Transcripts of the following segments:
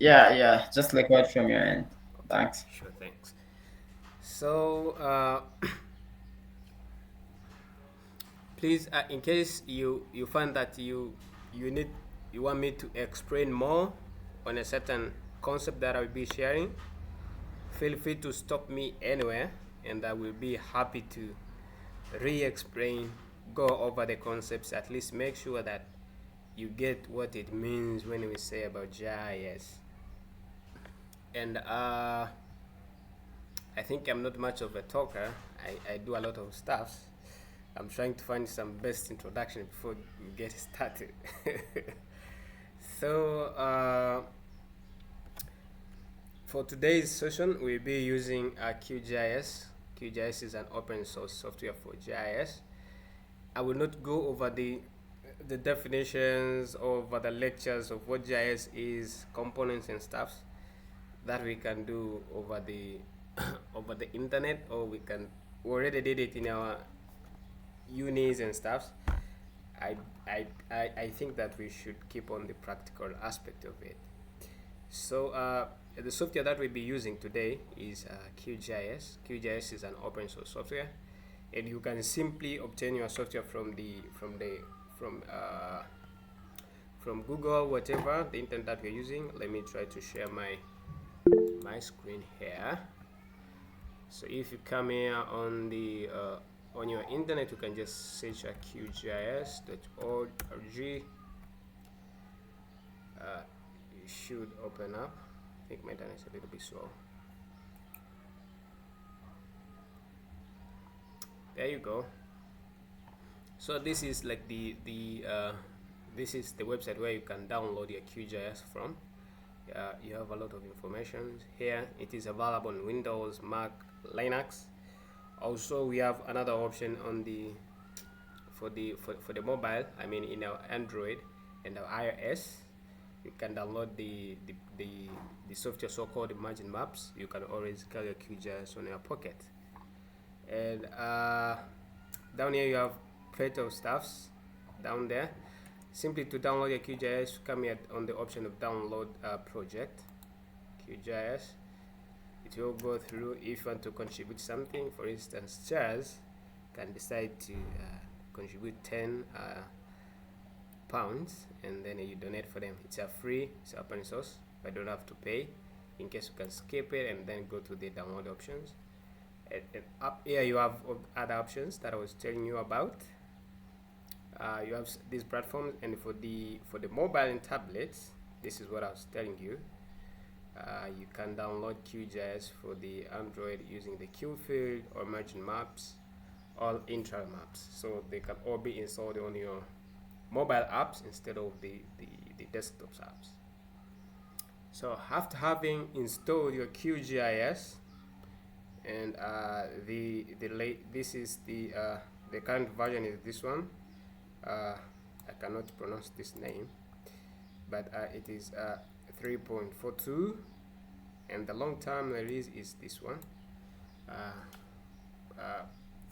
Yeah, just like what from your end. Okay, Thanks. sure, thanks. So, please, in case you find that you need you want me to explain more on a certain concept that I'll be sharing, feel free to stop me anywhere, and I will be happy to re-explain, go over the concepts, at least make sure that you get what it means when we say about GIS. And I think I'm not much of a talker. I do a lot of stuff. I'm trying to find some best introduction before we get started. So, for today's session, we'll be using QGIS. QGIS is an open source software for GIS. I will not go over the definitions over the lectures of what GIS is, components and stuff that we can do over the over the internet, or we already did it in our unis and stuff. I, I think that we should keep on the practical aspect of it. So the software that we'll be using today is QGIS. QGIS is an open source software, and you can simply obtain your software from from Google, whatever the internet that we're using. Let me try to share my screen here. So if you come here on your internet, you can just search qgis.org. It should open up. I think my internet is a little bit slow. There you go. So this is like this is the website where you can download your QGIS from. You have a lot of information here. It is available on Windows, Mac, Linux. Also, we have another option on the for the mobile. I mean, in our Android and our iOS, you can download the software so-called Imagine Maps. You can always carry a QGIS on your pocket. And down here you have plenty of stuffs down there. Simply to download your QGIS, come here on the option of download project QGIS. It will go through. If you want to contribute something, for instance, Charles can decide to contribute 10 pounds, and then you donate for them. It's a free, it's open source, but don't have to pay. In case you can skip it and then go to the download options. And up here you have other options that I was telling you about. You have these platforms, and for the mobile and tablets, this is what I was telling you. You can download QGIS for the Android using the Q field or Imagine Maps or Intra Maps, so they can all be installed on your mobile apps instead of the desktop apps. So after having installed your QGIS, and this is the current version is this one. I cannot pronounce this name, but it is 3.42, and the long-term release is this one, uh,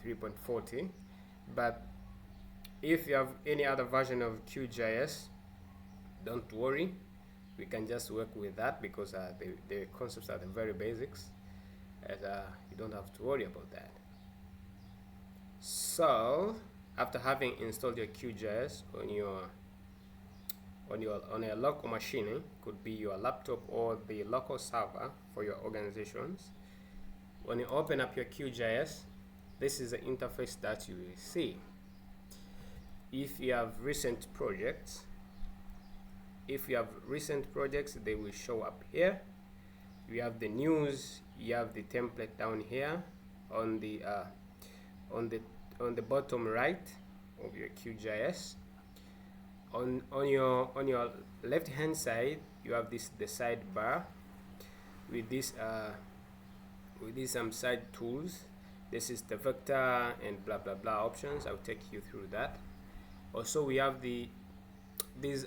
3.40. But if you have any other version of QGIS, don't worry, we can just work with that, because the concepts are the very basics, and you don't have to worry about that. So after having installed your QGIS on your local machine, could be your laptop or the local server for your organizations, when you open up your QGIS, this is the interface that you will see. If you have recent projects, they will show up here. You have the news, you have the template down here on the bottom right of your QGIS. On your left hand side, you have the sidebar with this some side tools. This is the vector and blah blah blah options. I'll take you through that. Also, we have these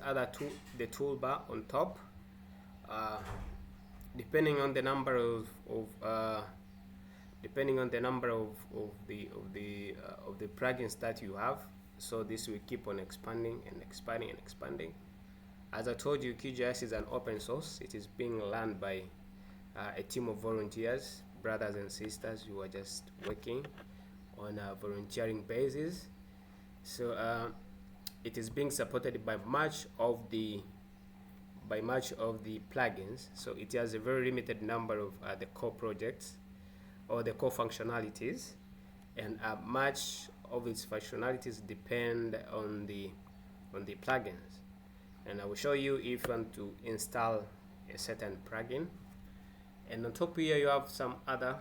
other the toolbar on top. Depending on the number of the plugins that you have, so this will keep on expanding and expanding and expanding. As I told you, QGIS is an open source. It is being run by a team of volunteers, brothers and sisters who are just working on a volunteering basis. So it is being supported by much of the plugins. So it has a very limited number of the core projects or the core functionalities, and much of its functionalities depend on the plugins. And I will show you if you want to install a certain plugin. And on top here you have some other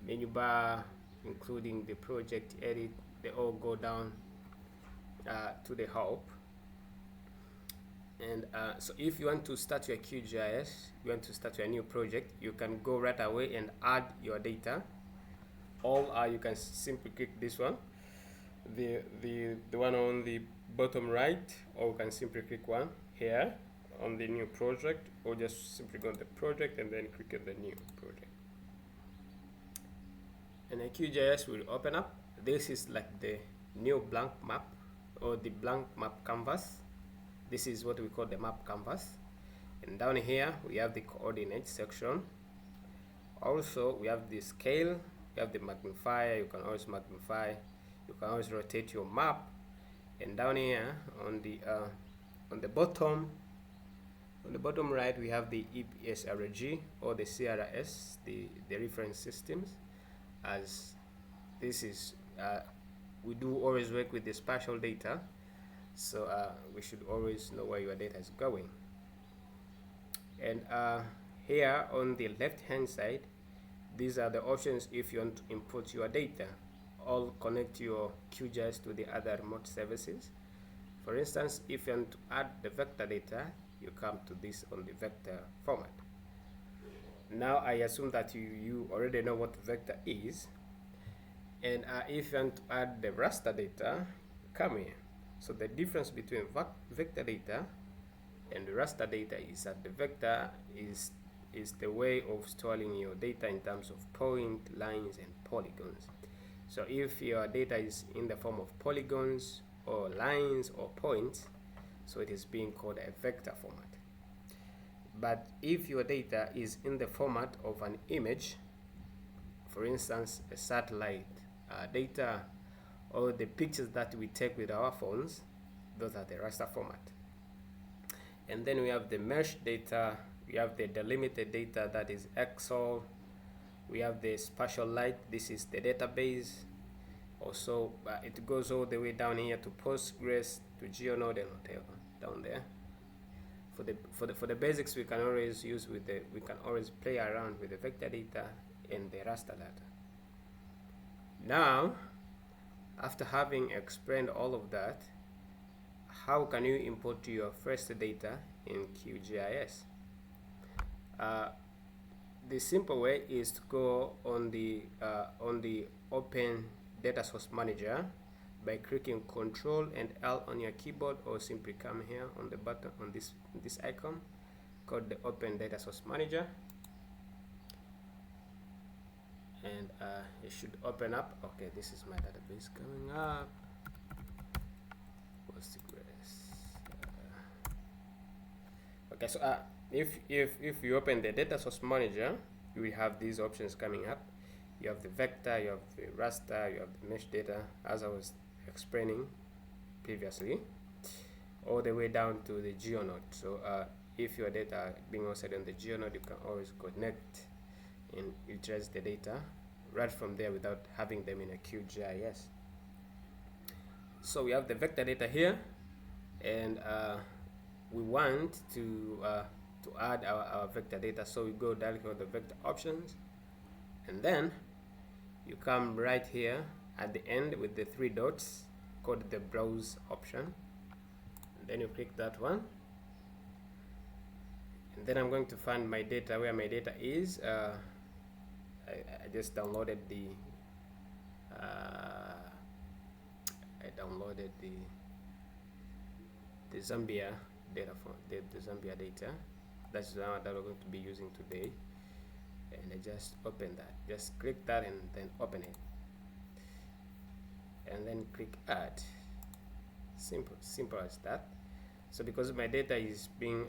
menu bar, including the project edit. They all go down to the help. And so if you want to start your QGIS, you want to start your new project, you can go right away and add your data, or you can simply click this one, the one on the bottom right, or you can simply click one here on the new project, or just simply go to the project and then click on the new project. And a QGIS will open up. This is like the new blank map, or the blank map canvas. This is what we call the map canvas. And down here we have the coordinate section. Also we have the scale, you have the magnifier. You can always magnify, you can always rotate your map. And down here on the bottom right, we have the EPSRG or the CRS, the reference systems. As this is we do always work with the spatial data, so we should always know where your data is going. And here on the left hand side, these are the options if you want to input your data or connect your QGIS to the other remote services. For instance, if you want to add the vector data, you come to this on the vector format. Now I assume that you already know what vector is. And if you want to add the raster data, come here. So the difference between vector data and the raster data is that the vector is the way of storing your data in terms of point, lines, and polygons. So if your data is in the form of polygons or lines or points, so it is being called a vector format. But if your data is in the format of an image, for instance a satellite data, or the pictures that we take with our phones, those are the raster format. And then we have the mesh data, we have the delimited data, that is Excel, we have the spatial light, this is the database. Also it goes all the way down here to Postgres, to GeoNode, and whatever down there. For the basics, we can always play around with the vector data and the raster data. Now, after having explained all of that, how can you import your first data in QGIS? The simple way is to go on the Open Data Source Manager by clicking Ctrl and L on your keyboard, or simply come here on the button on this icon called the Open Data Source Manager, and it should open up. Okay, this is my database coming up. Okay, so if you open the Data Source Manager, you will have these options coming up. You have the vector, you have the raster, you have the mesh data, as I was explaining previously, all the way down to the GeoNode. So if your data are being hosted on the GeoNode, you can always connect and utilize the data right from there without having them in a QGIS. So we have the vector data here, and we want to add our vector data. So we go directly on the vector options, and then you come right here at the end with the three dots called the browse option, and then you click that one, and then I'm going to find my data, where my data is. I just downloaded the Zambia data from the Zambia data. That's the one that we're going to be using today, and I just open that. Just click that and then open it, and then click add. Simple as that. So because my data is being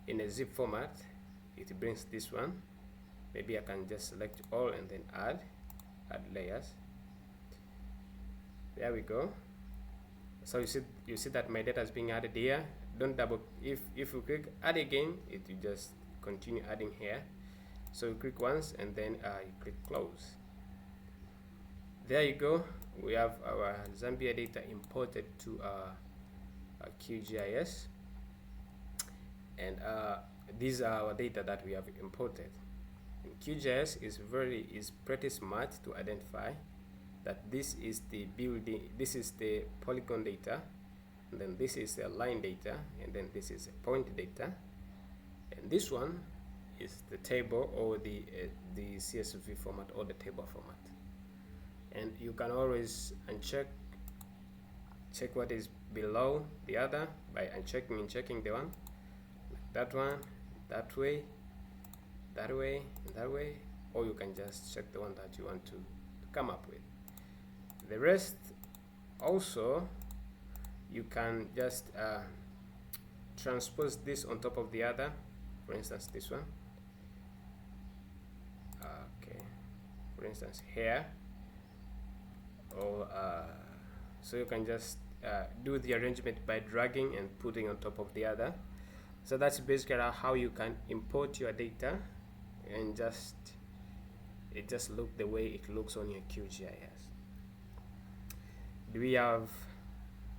in a zip format, it brings this one. Maybe I can just select all and then add layers. There we go. So you see that my data is being added here. Don't double, if you click add again, it will just continue adding here. So you click once and then you click close. There you go. We have our Zambia data imported to our QGIS, and these are our data that we have imported. And QGIS is pretty smart to identify that this is the building, this is the polygon data, and then this is the line data, and then this is a point data, and this one is the table or the CSV format or the table format. And you can always check what is below the other by unchecking and checking the one, like that one, that way, that way, and that way, or you can just check the one that you want to come up with. The rest also, you can just transpose this on top of the other. For instance, this one. Okay. For instance, here. Or so you can just do the arrangement by dragging and putting on top of the other. So that's basically how you can import your data and it just look the way it looks on your QGIS. Do we have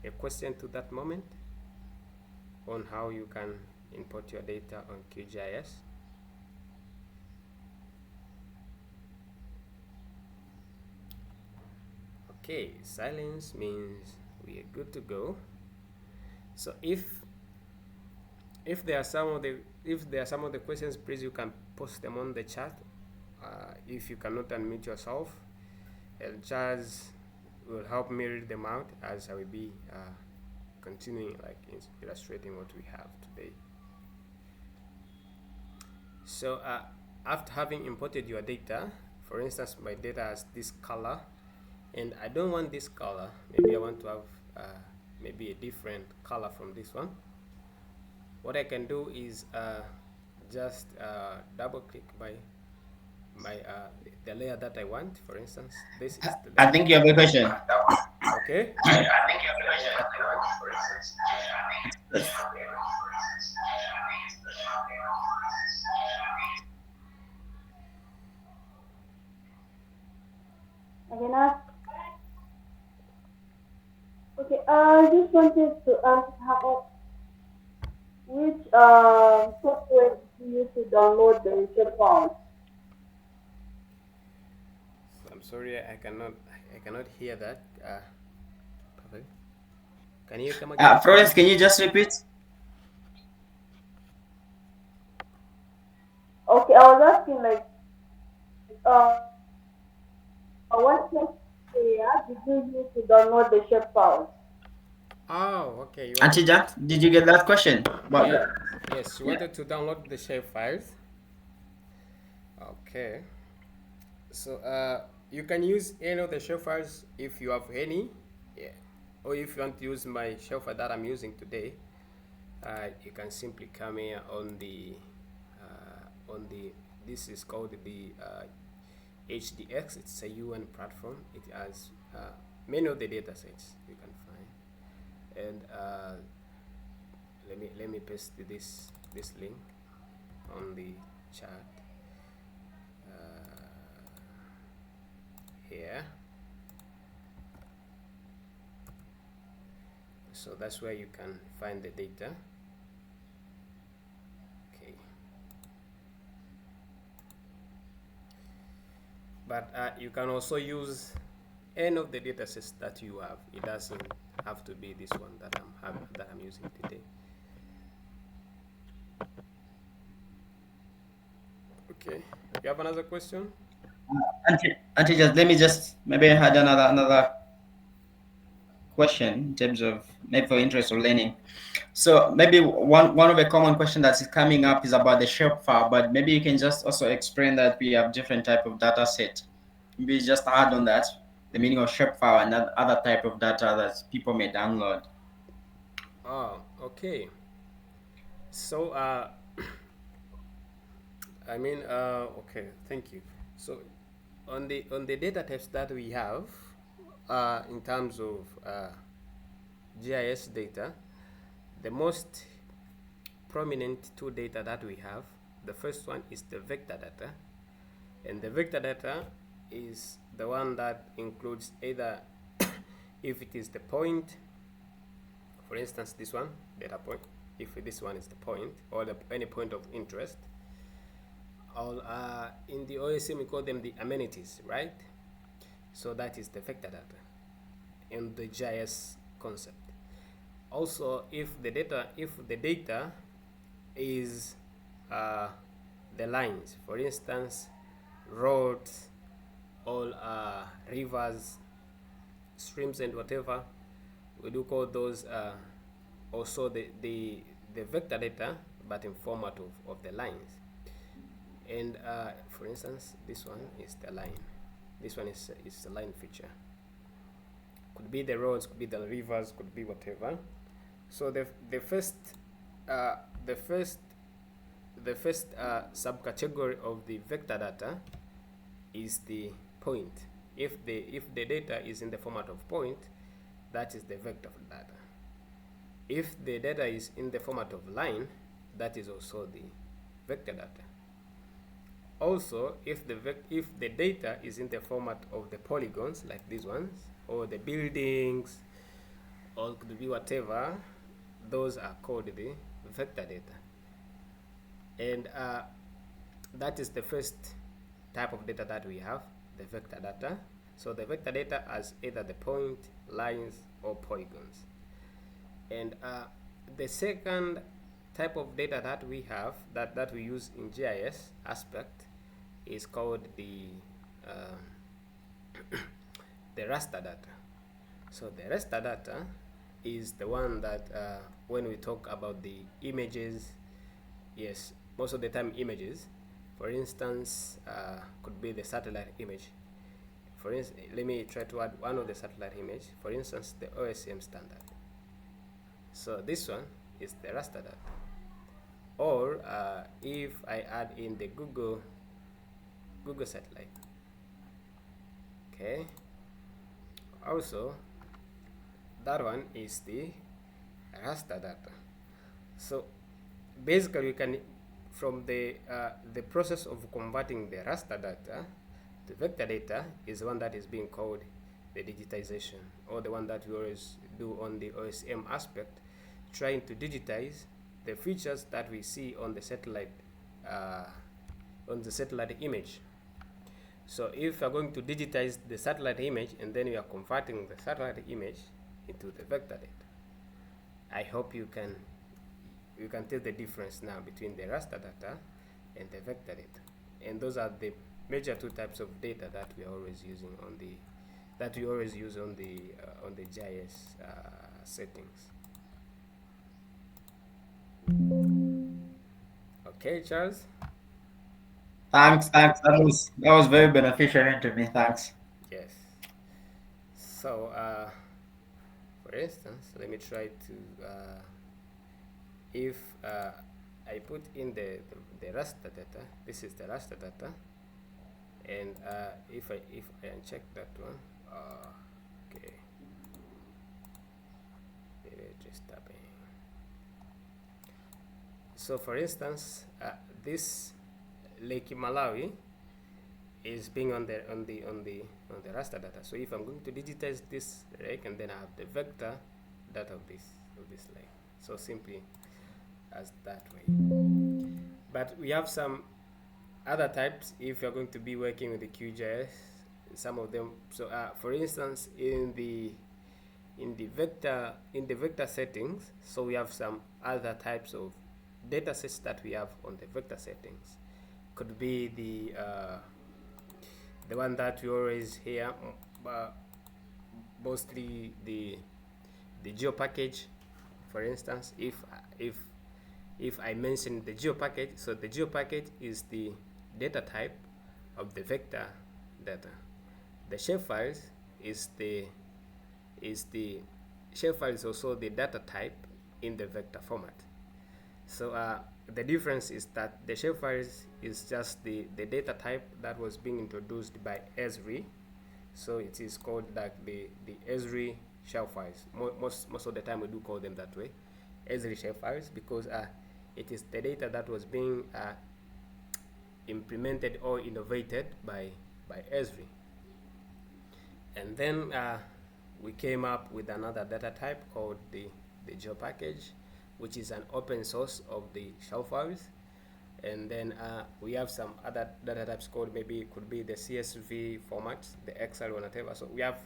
a question to that moment on how you can import your data on QGIS? Okay, silence means we are good to go. So if there are some of the questions, please you can post them on the chat. If you cannot unmute yourself, and Charles will help me read them out as I will be continuing like illustrating what we have today. So after having imported your data, for instance, my data has this color, and I don't want this color. Maybe I want to have maybe a different color from this one. What I can do is just double click my the layer that I want. For instance, this is the I layer. think you have a question. Okay. I can ask. Okay, I just wanted to ask how which software do you use to download the shape files? I'm sorry, I cannot hear that. Perfect. Can you come again? Florence, can you just repeat? Okay, I was asking like what software did you use to download the shape files? Oh, okay. You wanted Antija, did you get that question? But yeah, yes, you wanted to download the shape files. Okay. So you can use any of the shape files if you have any, yeah. Or if you want to use my shape file that I'm using today, you can simply come here on the this is called the HDX. It's a UN platform. It has many of the data sets you can find, and let me paste this link on the chat here. So that's where you can find the data. Okay. But you can also use any of the data sets that you have. It doesn't have to be this one that I'm using today. Okay. You have another question? Antija, let me just maybe I had another question in terms of maybe for interest or learning. So maybe one of the common question that's coming up is about the shapefile, but maybe you can just also explain that we have different type of data set. Maybe just add on that the meaning of shapefile and that other type of data that people may download. Oh, okay. So, okay, thank you. So, on the data types that we have, in terms of GIS data, the most prominent two data that we have, the first one is the vector data, and the vector data is the one that includes either if it is the point, for instance, this one, data point, if this one is the point or any point of interest, or in the OSM we call them the amenities, right? So that is the vector data in the GIS concept. Also, if the data is the lines, for instance, roads, all rivers, streams, and whatever, we do call those also the vector data, but in format of the lines. And for instance, this one is the line. This one is the line feature. Could be the roads, could be the rivers, could be whatever. So the first uh, the first subcategory of the vector data is the point. If the data is in the format of point, that is the vector data. If the data is in the format of line, that is also the vector data. Also, if the data is in the format of the polygons, like these ones, or the buildings, or could be whatever, those are called the vector data. And that is the first type of data that we have, the vector data. So the vector data as either the point, lines, or polygons. And the second type of data that we have, that we use in GIS aspect, is called the the raster data. So the raster data is the one that when we talk about the images, yes, most of the time images, for instance, could be the satellite image. For instance, let me try to add one of the satellite image, for instance, the OSM standard. So this one is the raster data. Or if I add in the Google satellite, okay, also that one is the raster data. So basically, we can, from the process of converting the raster data to vector data is one that is being called the digitization, or the one that we always do on the OSM aspect, trying to digitize the features that we see on the satellite image. So if we are going to digitize the satellite image and then we are converting the satellite image into the vector data, I hope you can tell the difference now between the raster data and the vector data. And those are the major two types of data that we are always using on the GIS settings. Okay, Charles. Thanks, thanks. That was very beneficial to me. Thanks. Yes. So, for instance, let me try to if I put in the raster data. This is the raster data, and if I uncheck that one, okay, just tapping. So, for instance, this Lake Malawi is being on the raster data. So if I'm going to digitize this lake, and then I have the vector data of this lake. So simply as that way. But we have some other types if you're going to be working with the QGIS. Some of them. So for instance, in the vector settings, so we have some other types of data sets that we have on the vector settings. Could be the one that we always hear, mostly the geo package. For instance, if I mention the geo package, so the geo package is the data type of the vector data. The shapefile is also the data type in the vector format. So the difference is that the shapefiles is just the data type that was being introduced by Esri. So it is called like the Esri shapefiles. Most of the time we do call them that way, Esri shapefiles, because it is the data that was being implemented or innovated by Esri. And then we came up with another data type called the geopackage, which is an open source of the shell files. And then we have some other data types called, maybe it could be the CSV formats, the Excel or whatever. So we have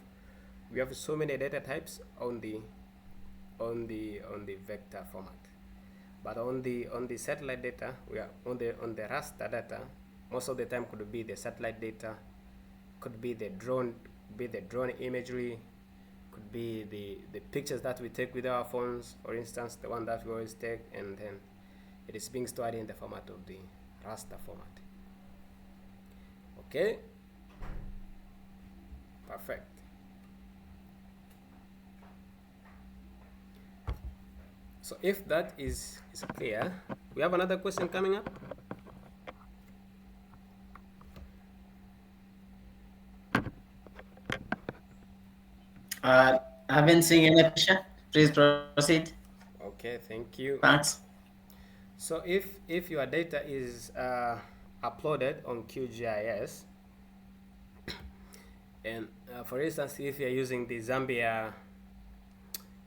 so many data types on the vector format. But on the satellite data, we are on the raster data. Most of the time could be the satellite data, could be the drone imagery, could be the pictures that we take with our phones, for instance, the one that we always take, and then it is being stored in the format of the raster format. Okay, perfect. So if that is clear, we have another question coming up. I haven't seen any question. Please proceed. Okay, thank you. Thanks. So if your data is uploaded on QGIS, and for instance, if you're using the Zambia,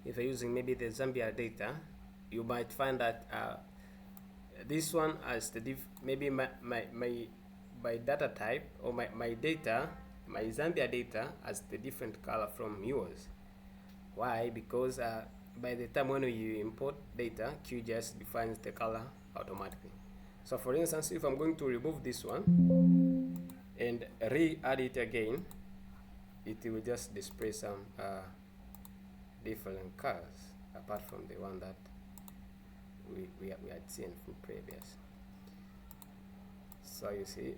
if you're using maybe the Zambia data, you might find that this one as the maybe my data type, or my data, my Zambia data as the different color from yours. Why? Because by the time when you import data, QGIS defines the color automatically. So for instance, if I'm going to remove this one and re-add it again, it will just display some different colors apart from the one that we had seen from previous. So you see,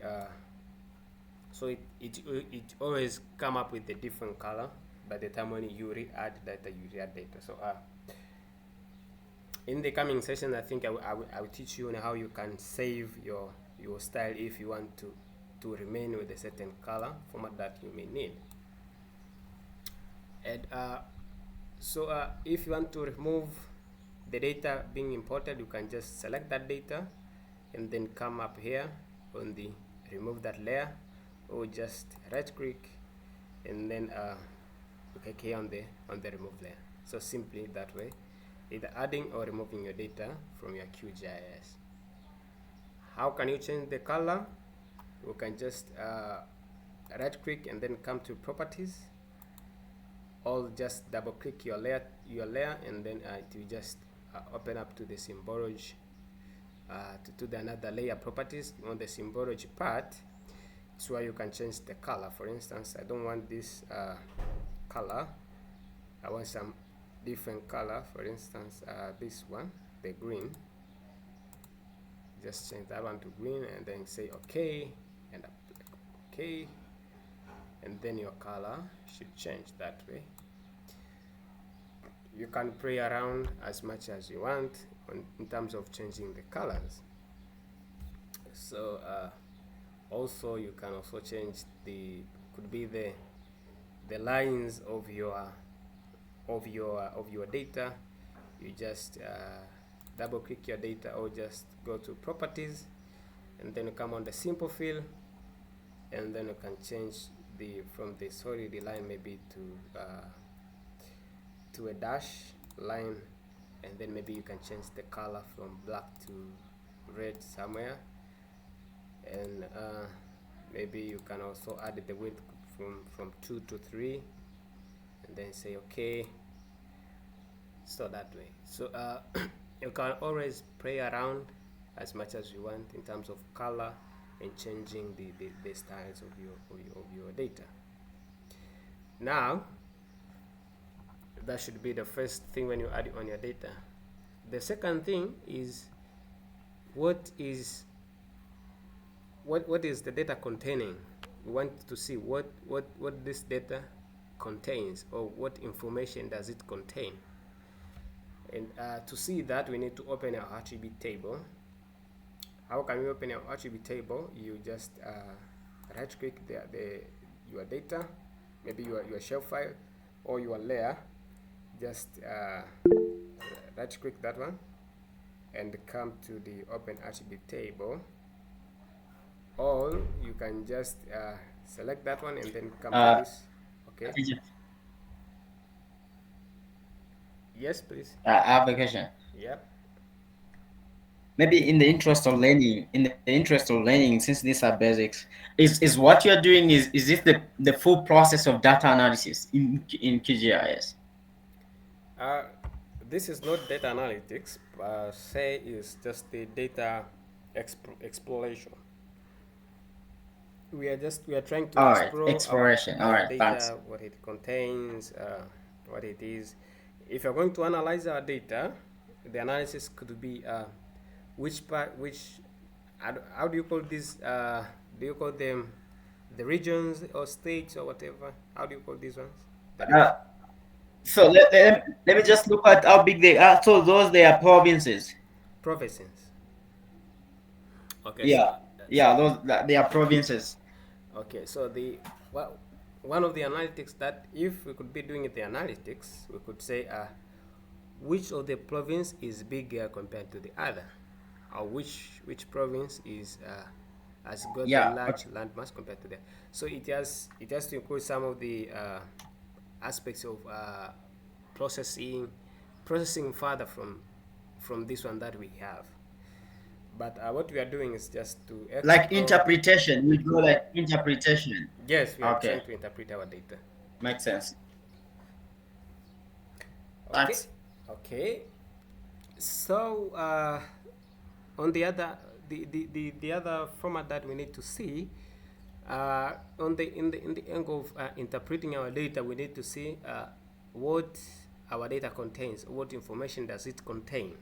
so it always come up with a different color by the time when you re-add data, So in the coming session, I think I will teach you on how you can save your style if you want to remain with a certain color format that you may need. And so if you want to remove the data being imported, you can just select that data and then come up here on the remove that layer, or just right click and then click here on the remove layer. So simply that way, either adding or removing your data from your QGIS. How can you change the color? You can just right click and then come to properties, or just double click your layer and then it will just open up to the symbology, to the another layer properties. On the symbology part, it's where you can change the color. For instance, I don't want this color, I want some different color. For instance, this one, the green, just change that one to green and then say okay, and okay, and then your color should change that way. You can play around as much as you want in terms of changing the colors. So also you can also change could be the lines of your data. You just double click your data, or just go to properties and then you come on the simple fill, and then you can change from the solid line maybe to a dash line, and then maybe you can change the color from black to red somewhere, and maybe you can also add the width from 2 to 3 and then say okay. So that way, so you can always play around as much as you want in terms of color and changing the styles of your data. Now that should be the first thing when you add it on your data. The second thing is what is the data containing. We want to see what this data contains, or what information does it contain. And to see that, we need to open our attribute table. How can we open our attribute table? You just right click your data, maybe your shell file or your layer. Just right click that one and come to the open attribute table, or you can just select that one and then come to this. Okay, Teacher, yes please. I have a question. Yep. Maybe in the interest of learning, since these are basics, is what you're doing is this the full process of data analysis in QGIS? Uh, this is not data analytics, say is just the data exploration. We are trying to All right, explore exploration. All our right, thanks. data, what it contains, what it is. If you're going to analyze our data, the analysis could be which part, which how do you call this? Do you call them the regions or states or whatever? How do you call these ones? That is Uh, so let me just look at how big they are. So those they are provinces. provinces. Okay, so Yeah, yeah, those they are provinces. okay, so the well, one of the analytics that if we could be doing the analytics, we could say which of the province is bigger compared to the other, or which province is has got a Yeah, large okay. landmass compared to that. So it has to include some of the aspects of processing further from this one that we have. But what we are doing is just to Like explore. interpretation. We go like interpretation. Yes, we are Okay, trying to interpret our data. makes sense. Okay, Thanks. okay. So on the other format that we need to see, on the in the angle of interpreting our data, we need to see what our data contains, what information does it contain.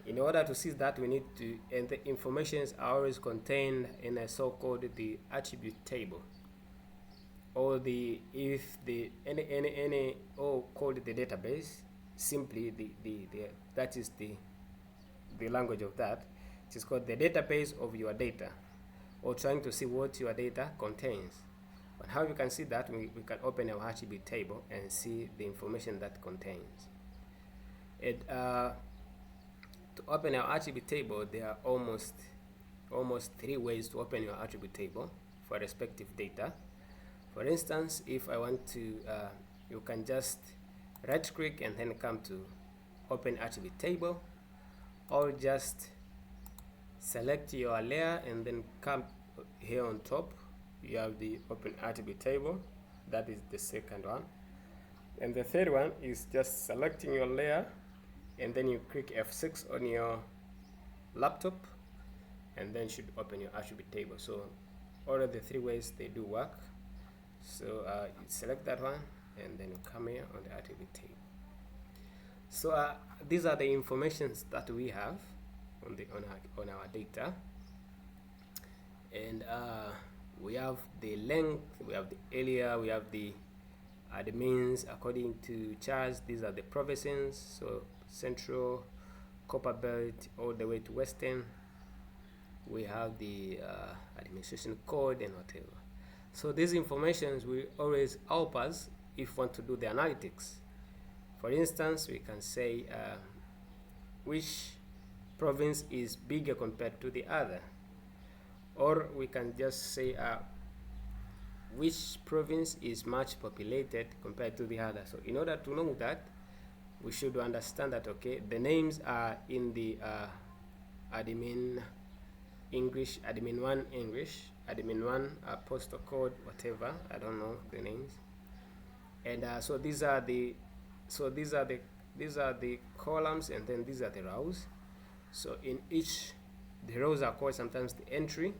In order to see that, we need to, and the informations are always contained in a so-called the attribute table, or the if the any or called the database. Simply the that is the language of that. It is called the database of your data, or trying to see what your data contains. But how you can see that, we can open our attribute table and see the information that contains it. To open our attribute table, there are almost three ways to open your attribute table for respective data. For instance, if I want to, you can just right click and then come to open attribute table, or just select your layer and then come here on top. You have the open attribute table. That is the second one. And the third one is just selecting your layer and then you click F6 on your laptop and then should open your attribute table. So all of the three ways they do work. So you select that one and then you come here on the attribute table. So these are the informations that we have on our data, and we have the length, we have the area, we have the means according to charts. These are the provinces, so central, copper belt, all the way to western. We have the administration code and whatever. So these informations will always help us if we want to do the analytics. For instance, we can say which province is bigger compared to the other, or we can just say which province is much populated compared to the other. So in order to know that, we should understand that, okay, the names are in the admin English, admin 1 English, admin 1 postal code, whatever, I don't know the names. And so these are the columns, and then these are the rows. So in each, the rows are called sometimes the entry.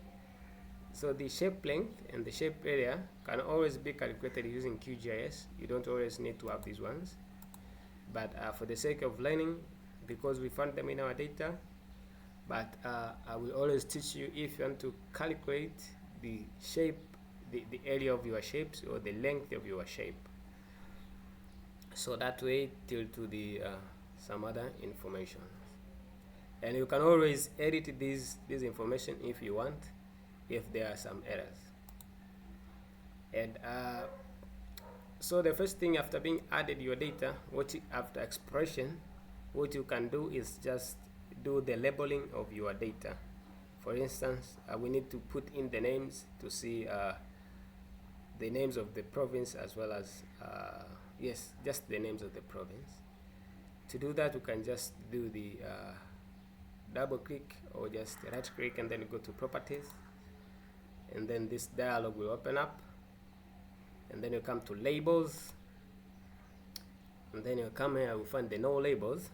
So the shape length and the shape area can always be calculated using QGIS. You don't always need to have these ones, but for the sake of learning, because we found them in our data, but I will always teach you if you want to calculate the shape, the area of your shapes, or the length of your shape. So that way till to the some other information. And you can always edit this information if you want, if there are some errors. And so the first thing after being added your data, after expression, what you can do is just do the labeling of your data. For instance, we need to put in the names to see the names of the province, as well as yes, just the names of the province. To do that, you can just do the double click or just right click and then go to properties, and then this dialog will open up, and then you come to labels, and then you come here, you find the no labels.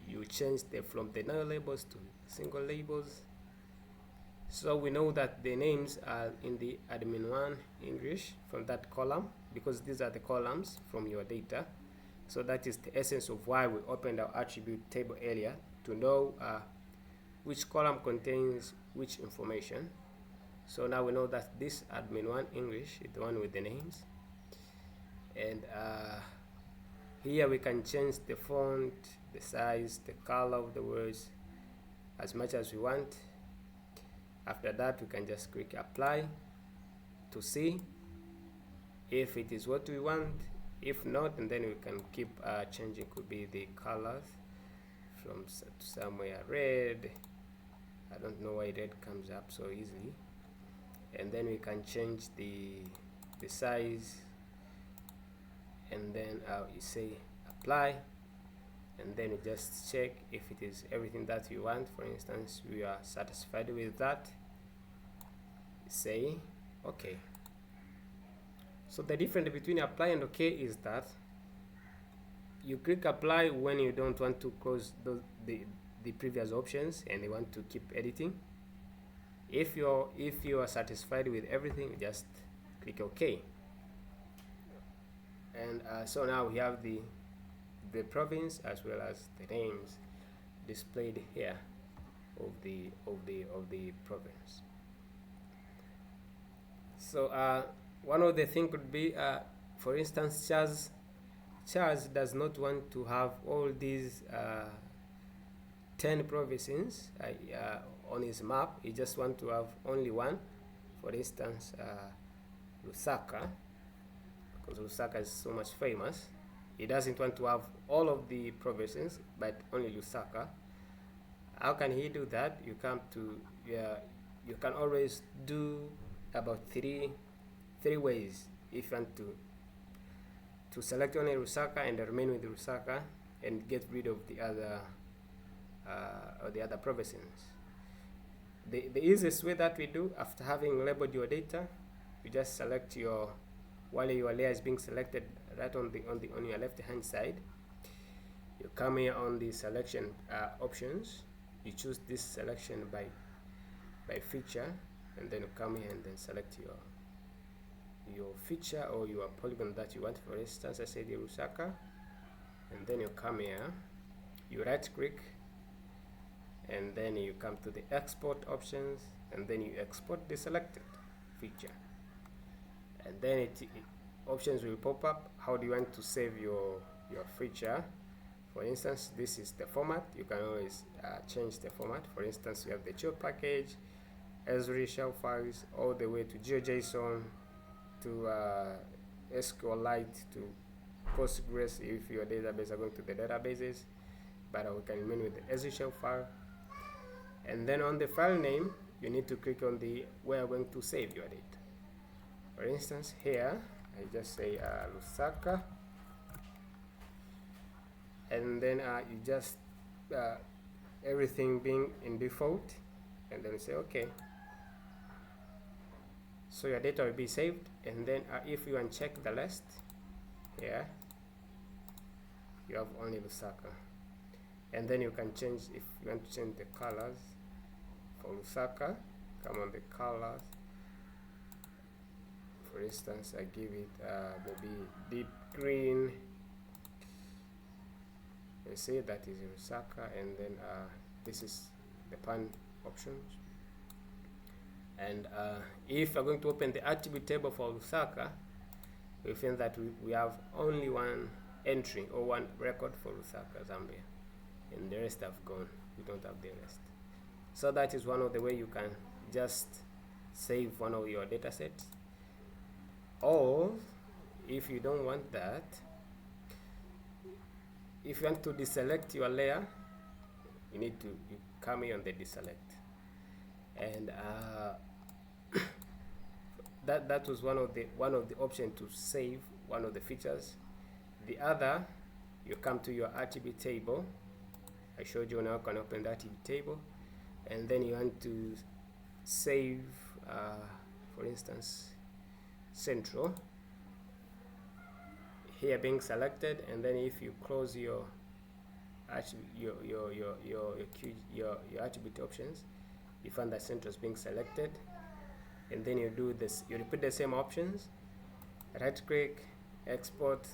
You change from the no labels to single labels. So we know that the names are in the admin 1 English from that column, because these are the columns from your data. So that is the essence of why we opened our attribute table earlier, to know which column contains which information. So now we know that this admin 1 English is the one with the names. And here we can change the font, the size, the color of the words as much as we want. After that, we can just click apply to see if it is what we want. If not, and then we can keep changing. Could be the colors from somewhere red. I don't know why red comes up so easily. And then we can change the size, and then you say apply, and then you just check if it is everything that you want. For instance, we are satisfied with that, say okay. So the difference between apply and okay is that you click apply when you don't want to close the previous options and you want to keep editing. If you are satisfied with everything, just click OK. And so now we have the province as well as the names displayed here of the province. So one of the things could be, for instance, Charles does not want to have all these 10 provinces on his map. He just wants to have only one. For instance, Lusaka, because Lusaka is so much famous. He doesn't want to have all of the provinces, but only Lusaka. How can he do that? You come to you can always do about three ways. If you want to select only Lusaka and remain with Lusaka and get rid of the other provinces. The easiest way that we do, after having labeled your data, you just select while your layer is being selected right on your left hand side, you come here on the selection options, you choose this selection by feature, and then you come here and then select your feature or your polygon that you want. For instance, I said Lusaka, and then you come here, you right click, and then you come to the export options, and then you export the selected feature, and then options will pop up. How do you want to save your feature? For instance, this is the format. You can always change the format. For instance, you have the geo package, Esri shapefiles, all the way to GeoJSON, to SQLite, to Postgres if your database are going to the databases, but we can remain with the Esri shapefile. And then on the file name, you need to click on where you're going to save your data. For instance, here I just say Lusaka, and then you just everything being in default, and then say OK. So your data will be saved, and then if you uncheck the list here, you have only Lusaka, and then you can change. If you want to change the colors for Lusaka, come on the colors. For instance, I give it maybe deep green. You see that is Lusaka, and then this is the pan options. And if we're going to open the attribute table for Lusaka, we find that we have only one entry or one record for Lusaka, Zambia, and the rest have gone. We don't have the rest. So that is one of the way you can just save one of your data sets. Or if you don't want that, if you want to deselect your layer, you come here on the deselect, and that was one of the options to save one of the features. The other, you come to your attribute table. I showed you now can open the attribute table, and then you want to save, for instance, central here being selected, and then if you close your attribute options, you find that central is being selected, and then you do this. You repeat the same options. Right click, export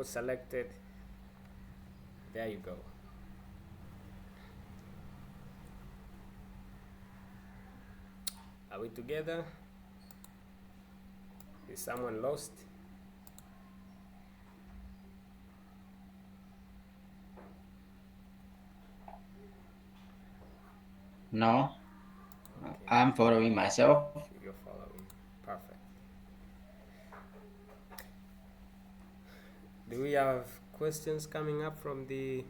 selected. There you go. Are we together? Is someone lost? No, Okay. I'm following myself. You're following. Perfect. Do we have questions coming up from the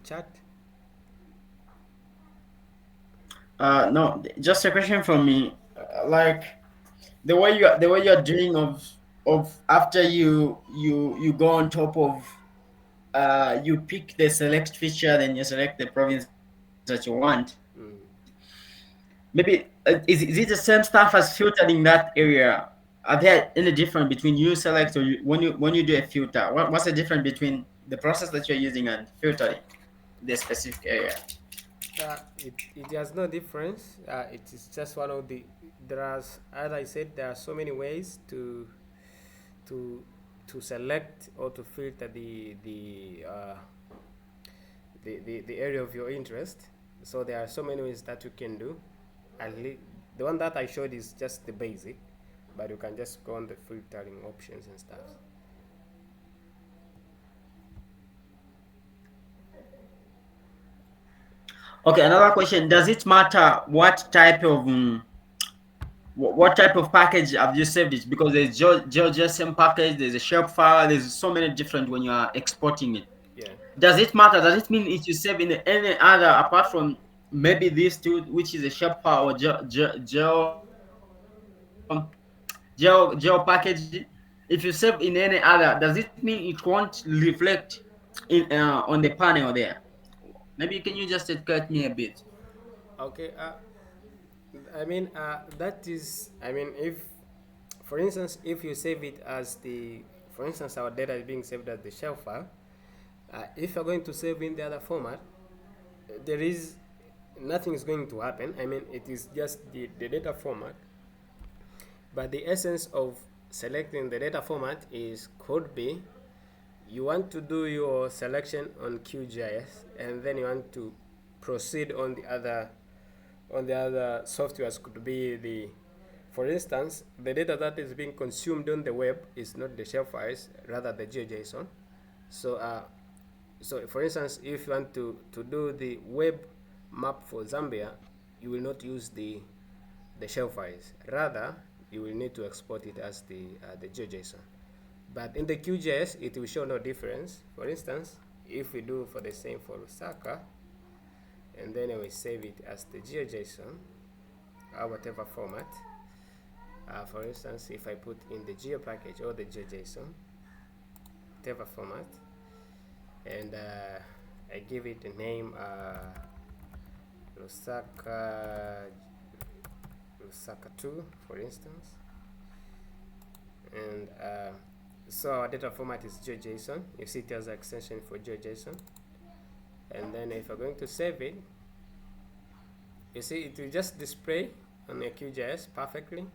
chat? No, just a question from me. Okay. Like the way you're doing of after you go on top of you pick the select feature, then you select the province that you want. Mm. Maybe is it the same stuff as filtering that area? Are there any difference between you select or when you do a filter? What's the difference between the process that you're using and filtering the specific area? It has no difference. It is just one of the. There are, as I said, there are so many ways to to select or to filter the area of your interest. So there are so many ways that you can do. The one that I showed is just the basic, but you can just go on the filtering options and stuff. Okay, another question: does it matter what type of package have you saved it? Because there's GeoJSON package, there's a shapefile, there's so many different when you are exporting it. Yeah. Does it matter? Does it mean if you save in any other apart from maybe these two, which is a shapefile or geo package? If you save in any other, does it mean it won't reflect in on the panel there? Maybe can you just educate me a bit? Okay. That is. If, for instance, if you save it as for instance, our data is being saved as the shell file. If you're going to save in the other format, there is nothing is going to happen. It is just the data format. But the essence of selecting the data format could be you want to do your selection on QGIS, and then you want to proceed on the other softwares. Could be for instance, the data that is being consumed on the web is not the shell files, rather the GeoJSON. So for instance, if you want to do the web map for Zambia, you will not use the shell files. Rather, you will need to export it as the GeoJSON. But in the QGIS, it will show no difference. For instance, if we do for the same for Lusaka, and then we save it as the GeoJSON, or whatever format. For instance, if I put in the geo package or the GeoJSON, whatever format, and I give it a name, Lusaka 2, for instance, and so our data format is GeoJSON. You see it as an extension for GeoJSON, and then if you're going to save it, you see it will just display on your QGIS perfectly.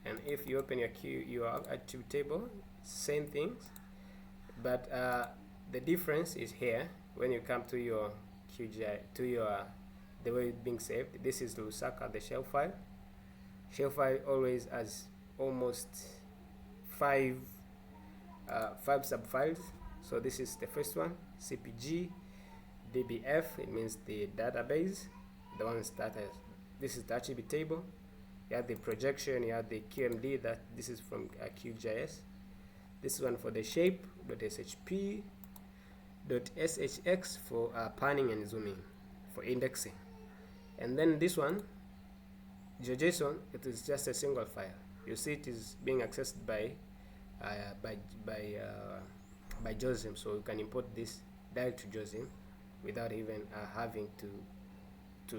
And if you open your attribute table, same things, but the difference is here when you come to your QGIS, the way it's being saved. This is Lusaka, the shell file. Shell file always has almost 5 5 subfiles. So this is the first one, CPG, DBF, it means the database, the ones that has, this is the attribute table. You have the projection, you have the QMD, that this is from QGIS. This one for the shape, .shp, .shx for panning and zooming, for indexing. And then this one, GeoJSON, it is just a single file. You see it is being accessed by JOSM, so you can import this direct to JOSM without even having to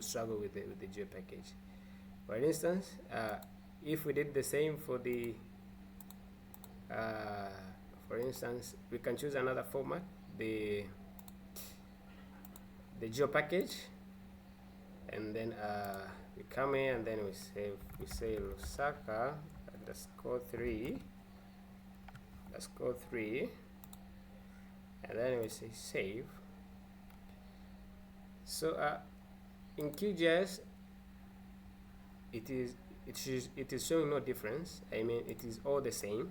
struggle with the geo package. For instance, if we did the same for the for instance, we can choose another format, the geo package, and then we come here and then we say Lusaka _3 and then we say save. So in QGIS it is showing no difference. I mean, it is all the same.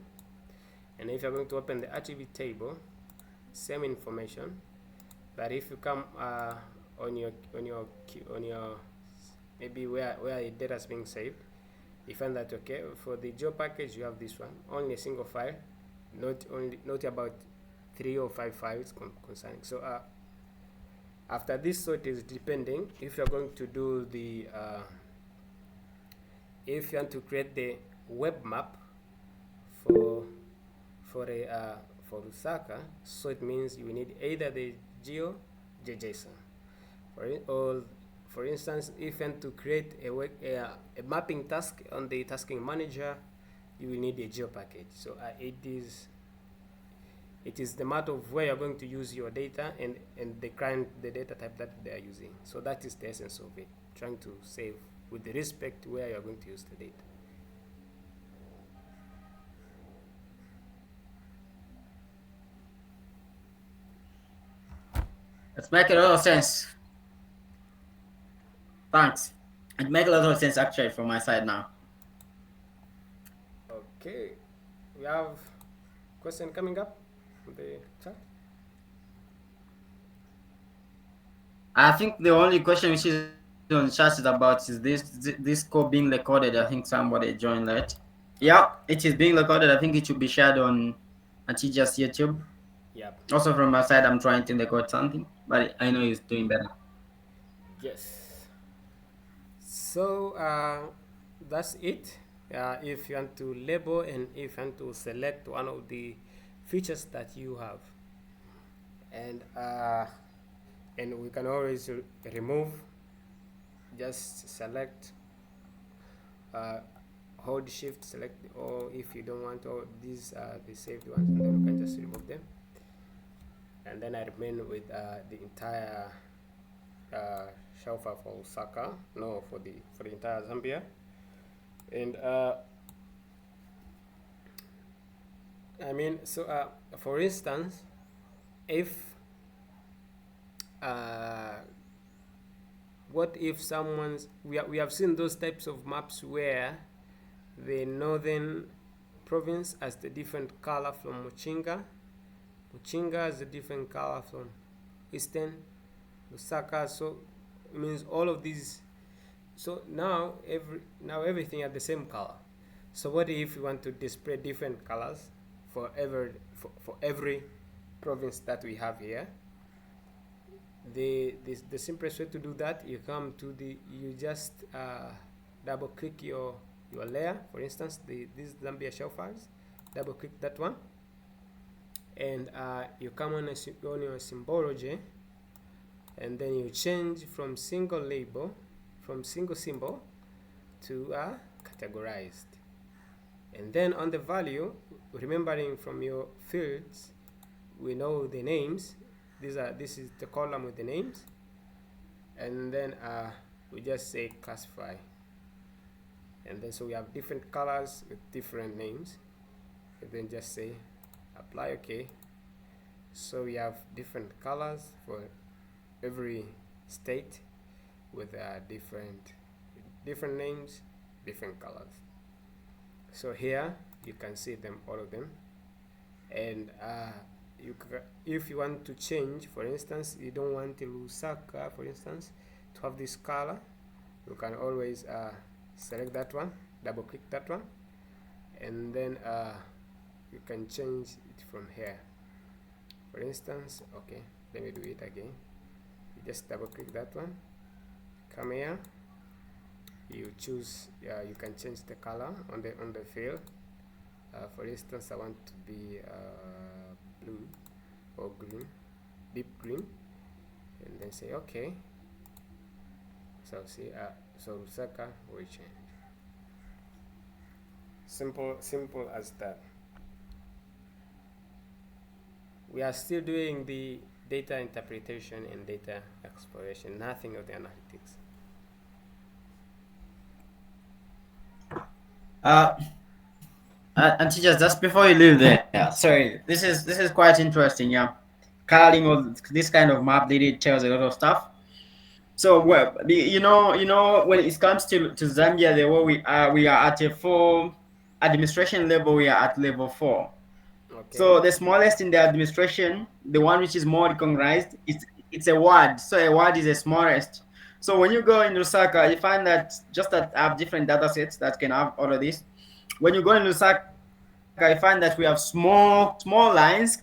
And if you're going to open the attribute table, same information, but if you come on your maybe where the data is being saved, you find that okay, for the geo package you have this one, only a single file, not about 3 or 5 files concerning. So after this, so it is depending if you're going to do the if you want to create the web map for Lusaka, so it means you need either the GeoJSON, for instance, if you want to create a mapping task on the tasking manager, you will need a geo package. So it is the matter of where you're going to use your data and the data type that they are using. So that is the essence of it, trying to save with the respect to where you're going to use the data. It's making a lot of sense. Thanks. It makes a lot of sense actually from my side now. Okay, we have question coming up on the chat. I think the only question which is on chat is about this code being recorded. I think somebody joined late. Yeah, it is being recorded. I think it should be shared on Qgis YouTube. Yep. Also from my side, I'm trying to record something, but I know he's doing better. Yes. So that's it. If you want to label and if you want to select one of the features that you have, and we can always remove. Just select, hold shift, select, or if you don't want all these the saved ones, and then we can just remove them, and then I remain with the entire shellfile for Lusaka, no, for the entire Zambia. And I mean, so for instance, if what if someone's we have seen those types of maps where the northern province has the different color from Muchinga has a different color from eastern Lusaka, so it means all of these, so now everything are the same color. So what if you want to display different colors for every province that we have here? The simplest way to do that, you come to you just double click your layer. For instance, this Zambia shell files, double click that one, and you come on your symbology, and then you change from single symbol to categorized. And then on the value, remembering from your fields, we know the names. This is the column with the names, and then we just say classify, and then so we have different colors with different names, and then just say apply. Okay, so we have different colors for every state with different names, different colors. So here you can see them, all of them, And if you want to change, for instance, you don't want the Lusaka, for instance, to have this color, you can always select that one, double click that one, and then you can change it from here. For instance, okay, let me do it again. You just double click that one, come here, you choose, you can change the color on the field. For instance, I want to be blue or green, deep green, and then say okay. So see, so Lusaka will change. Simple as that. We are still doing the data interpretation and data exploration, nothing of the analytics. And teachers, just before you leave there, sorry, this is quite interesting. Yeah, coloring of this kind of map really tells a lot of stuff. So, well, when it comes to Zambia, the way we are at a 4 administration level. We are at level 4. Okay. So the smallest in the administration, the one which is more recognized, it's a ward. So a ward is the smallest. So when you go in Lusaka, you find that just that I have different data sets that can have all of this. When you go in Lusaka, you find that we have small lines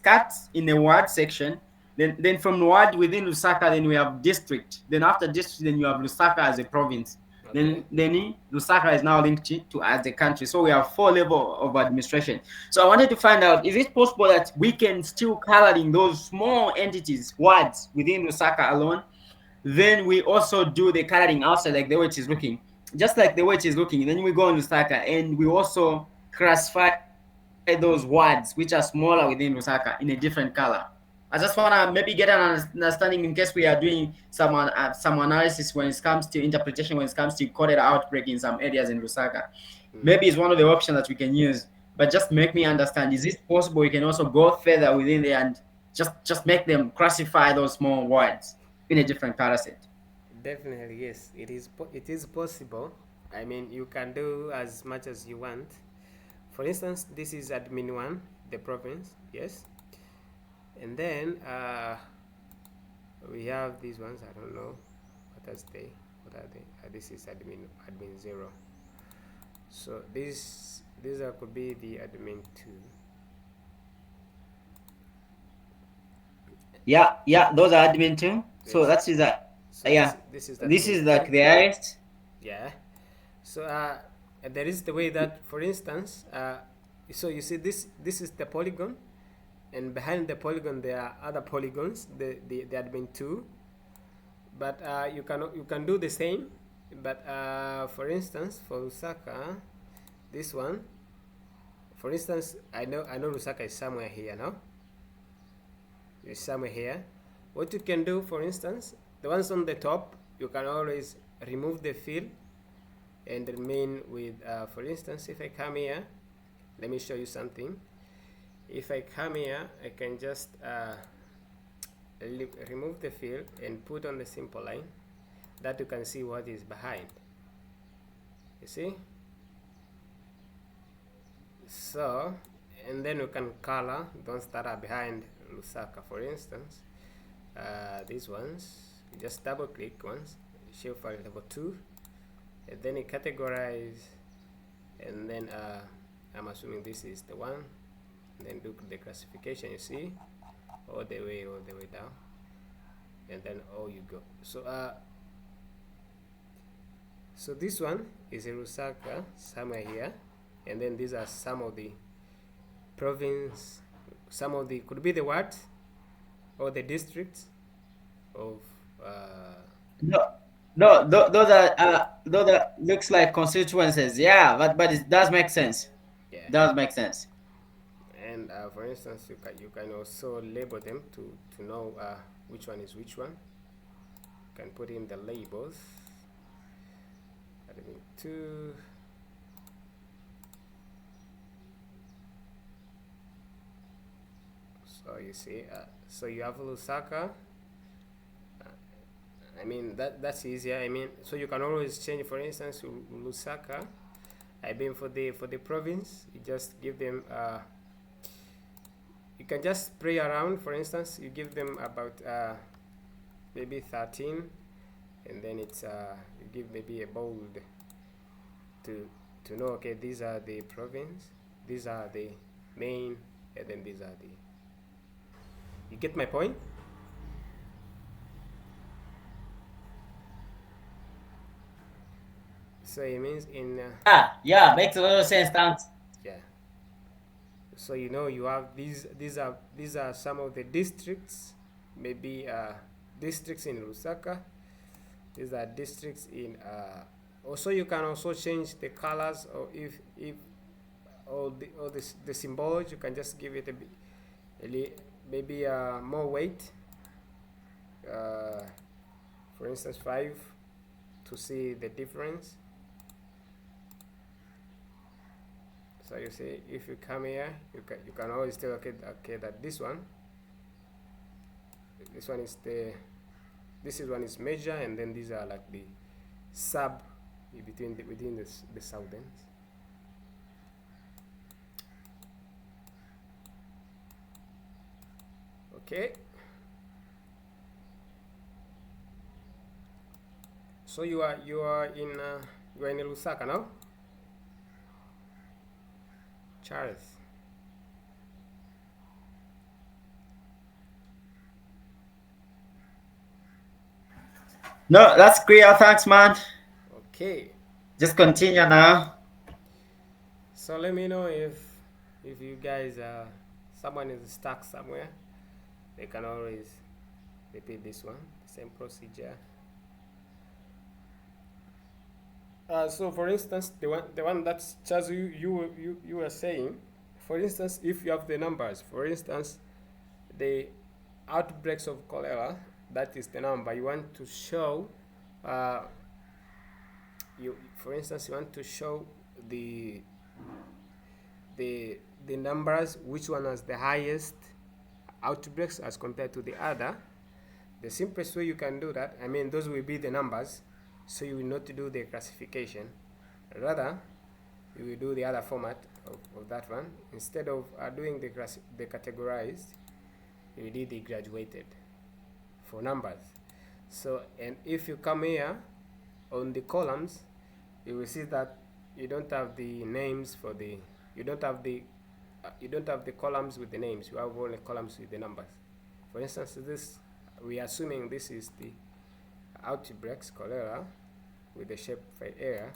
cut in the ward section. Then from ward within Lusaka, then we have district. Then after district, then you have Lusaka as a province. Okay. Then Lusaka is now linked to as a country. So we have 4 level of administration. So I wanted to find out, is it possible that we can still color in those small entities, wards within Lusaka alone? Then we also do the coloring outside, like the way it is looking, just like the way it is looking. Then we go on Lusaka and we also classify those wards which are smaller within Lusaka in a different color. I just wanna maybe get an understanding in case we are doing some analysis when it comes to interpretation, when it comes to coded outbreak in some areas in Lusaka. Mm. Maybe it's one of the options that we can use. But just make me understand: is it possible we can also go further within there and just make them classify those small words in a different color set? Definitely yes. It is possible. I mean, you can do as much as you want. For instance, this is admin one, the province. Yes. And then we have these ones. I don't know what are they. This is admin 0. So these could be the admin 2. Yeah, those are admin too. So Yes. that's is that. So Yeah, this is this admin is 2. like the highest. Yeah. So there is the way that, for instance, so you see this is the polygon, and behind the polygon there are other polygons, the admin 2. But you can do the same. But for instance, for Lusaka, this one, for instance, I know Lusaka is somewhere here now. It's somewhere here. What you can do, for instance, the ones on the top, you can always remove the fill and remain with, for instance, if I come here, let me show you something. If I come here, I can just remove the fill and put on the simple line, that you can see what is behind. You see? So, and then you can color those that are behind Lusaka. For instance, these ones, you just double click once, shapefile level 2, and then you categorize, and then I'm assuming this is the one, and then do the classification. You see, all the way down, and then you go. So this one is in Lusaka, somewhere here, and then these are some of the province, some of the, could be the wards or the districts of No, no, those are looks like constituencies. Yeah, but it does make sense. yeah. Does make sense. And for instance, you can also label them to know which one is which one. You can put in the labels. Admin 2. So you see, so you have Lusaka. I mean that's easier. I mean, so you can always change. For instance, Lusaka. I mean, for the province, you just give them you can just play around. For instance, you give them about maybe 13, and then it's you give maybe a bold to know, okay, these are the province, these are the main, and then these are the, you get my point? So it means in Yeah, makes a lot of sense. Thanks. yeah. So you know you have these are some of the districts, maybe districts in Lusaka. These are districts in also you can also change the colors, or if all this the symbols, you can just give it a bit maybe more weight, uh, for instance 5, to see the difference. So you see, if you come here, you can always tell, okay, that this one is the, this is one is major, and then these are like the sub between within the southerns. Okay. So you are in Lusaka now, Charles. No, that's clear. Thanks, man. Okay. Just continue now. So let me know if you guys someone is stuck somewhere. They can always repeat this one, same procedure. So for instance, the one that Charles you were saying, for instance, if you have the numbers, for instance, the outbreaks of cholera, that is the number you want to show. You, for instance, you want to show the the numbers, which one has the highest outbreaks as compared to the other. The simplest way you can do that, I mean, those will be the numbers, so you will not do the classification. Rather, you will do the other format of that one. Instead of doing the categorized, you will do the graduated for numbers. So, and if you come here on the columns, you will see that you don't have the names for the, you don't have the columns with the names. You have only columns with the numbers. For instance, this, we are assuming this is the outbreaks cholera with the shapefile area,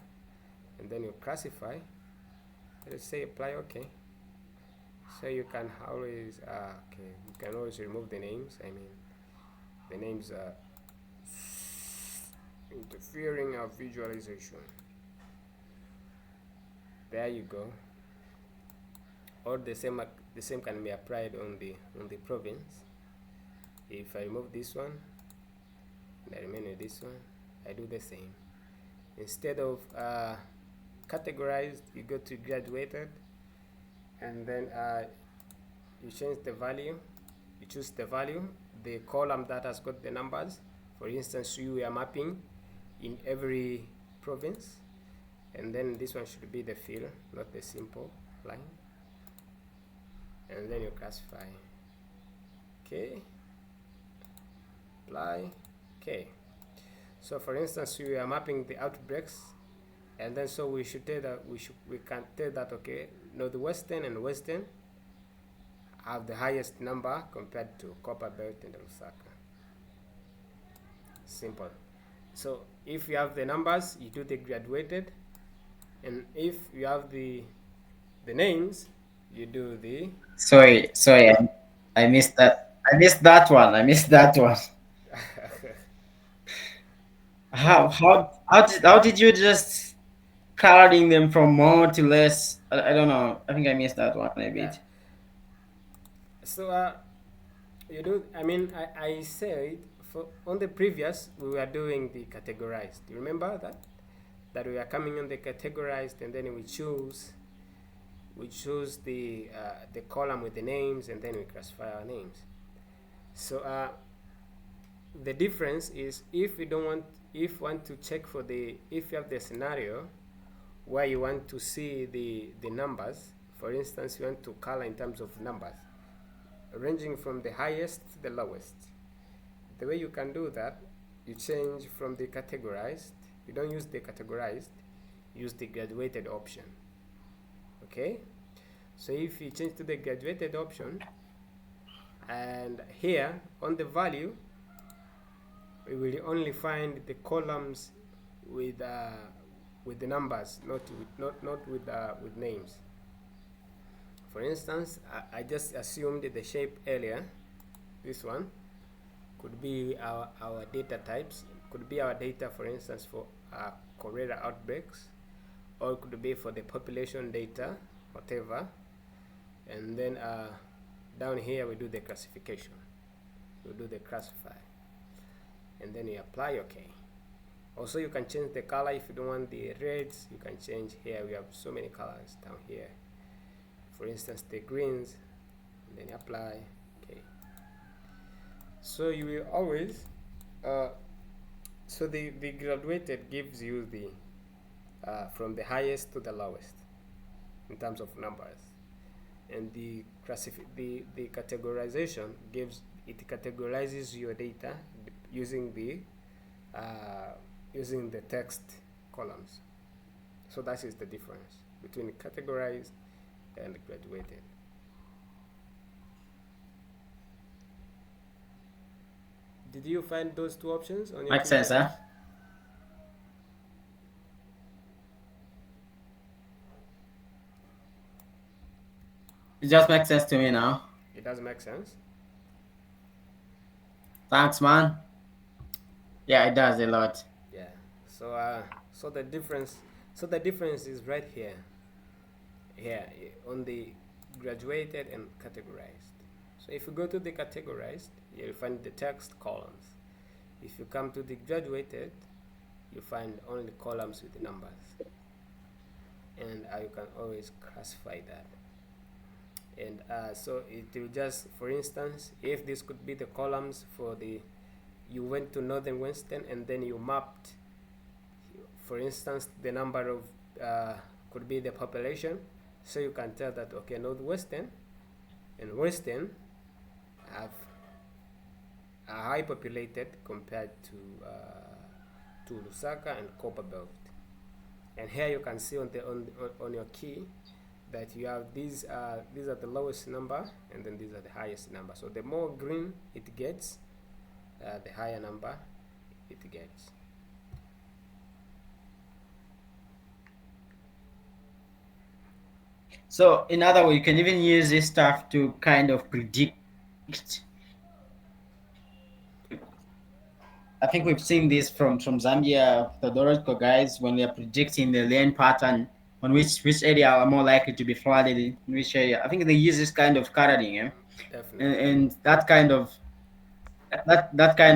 and then you classify. Let's say apply OK. So you can always okay, you can always remove the names. I mean, the names are interfering our visualization. There you go. Or the same can be applied on the province. If I remove this one and I remain with this one, I do the same. Instead of categorized, you go to graduated, and then you change the value. You choose the value, the column that has got the numbers. For instance, you are mapping in every province, and then this one should be the fill, not the simple line. And then you classify. Okay. Apply. Okay. So for instance, we are mapping the outbreaks, and then so we should tell that we can tell that, okay, northwestern and western have the highest number compared to Copper Belt and Lusaka. Simple. So if you have the numbers, you do the graduated, and if you have the names, you do the Sorry, I missed that. I missed that one. I missed that one. How did you just coloring them from more to less? I don't know. I think I missed that one a yeah. bit. So you do, I mean, I said for on the previous we were doing the categorized. Do you remember that we are coming on the categorized, and then we choose the column with the names, and then we classify our names. So the difference is, if you don't want, if you want to check for the, if you have the scenario where you want to see the numbers, for instance, you want to color in terms of numbers, ranging from the highest to the lowest. The way you can do that, you change from the categorized. You don't use the categorized, use the graduated option. Okay, so if you change to the graduated option, and here on the value, we will only find the columns with the numbers, not with names. For instance, I just assumed the shape earlier. This one could be our data types, could be our data, for instance, for cholera outbreaks, or it could be for the population data, whatever. And then down here we do the classification. We do the classify, and then you apply OK. Also, you can change the color if you don't want the reds. You can change here. We have so many colors down here. For instance, the greens, and then apply. Okay. So you will always. So the graduated gives you the from the highest to the lowest in terms of numbers, and the categorization categorizes your data using the text columns. So that is the difference between categorized and graduated. Did you find those two options on your Makes sense, QGIS? huh? It just makes sense to me now. It does make sense. Thanks, man. Yeah, it does a lot. Yeah. So the difference is right here. Here on the graduated and categorized. So if you go to the categorized, you'll find the text columns. If you come to the graduated, you find only columns with the numbers, and you can always classify that. And so it will just, for instance, if this could be the columns for the, you went to northern Western and then you mapped, for instance, the number of could be the population, so you can tell that okay, northwestern and western have are high populated compared to Lusaka and Copperbelt. And here you can see on your key that you have these are the lowest number, and then these are the highest number. So the more green it gets, the higher number it gets. So, in other words, you can even use this stuff to kind of predict. I think we've seen this from Zambia, the Dorotco guys, when they're predicting the rain pattern on which area are more likely to be flooded in which area. I think they use this kind of coloring, Definitely. and that kind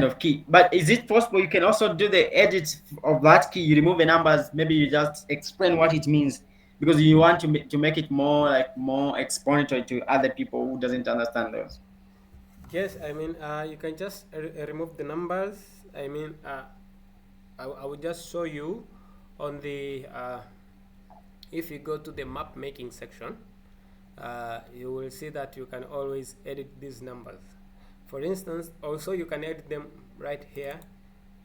of key. But is it possible you can also do the edit of that key? You remove the numbers, maybe you just explain what it means because you want to make it more explanatory to other people who doesn't understand those. Yes, I mean you can just remove the numbers. I mean I will just show you on the if you go to the map making section, you will see that you can always edit these numbers. For instance, also you can edit them right here.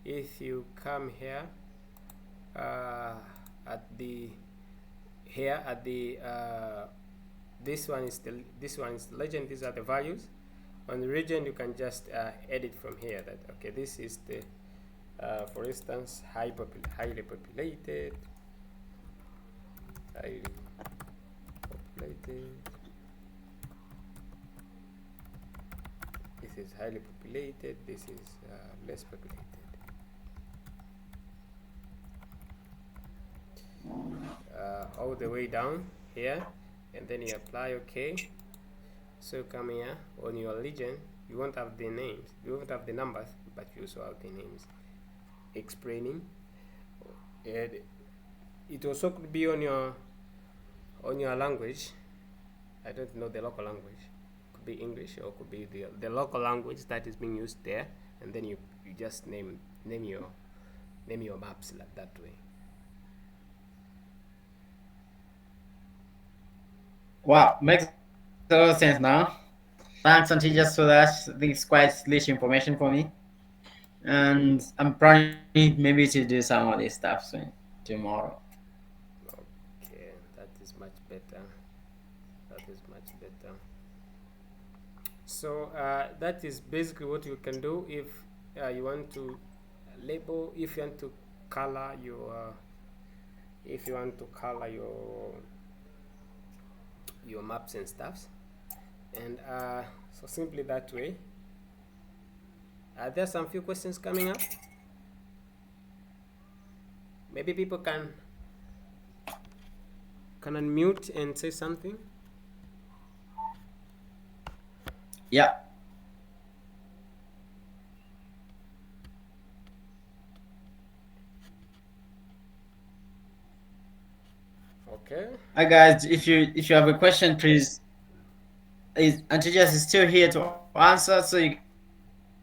If you come here at the this one is the legend. These are the values. On the region, you can just edit from here. That okay, this is the for instance highly populated. Highly populated. This is highly populated. This is less populated. All the way down here, and then you apply OK. So come here on your region. You won't have the names. You won't have the numbers, but you also have the names explaining. And it also could be on your language. I don't know the local language. Could be English or could be the local language that is being used there, and then you just name your maps like that way. Wow, makes a lot of sense now. Thanks, Auntie, just so that I think it's quite rich information for me. And I'm planning maybe to do some of this stuff soon tomorrow. Okay, that is much better. That is much better. So that is basically what you can do if you want to label, if you want to color your, if you want to color your maps and stuffs, and so simply that way. There's some few questions coming up. Maybe people can unmute and say something. Yeah. Okay. Hi guys, if you have a question, please. Is Auntie Jess is still here to answer, so you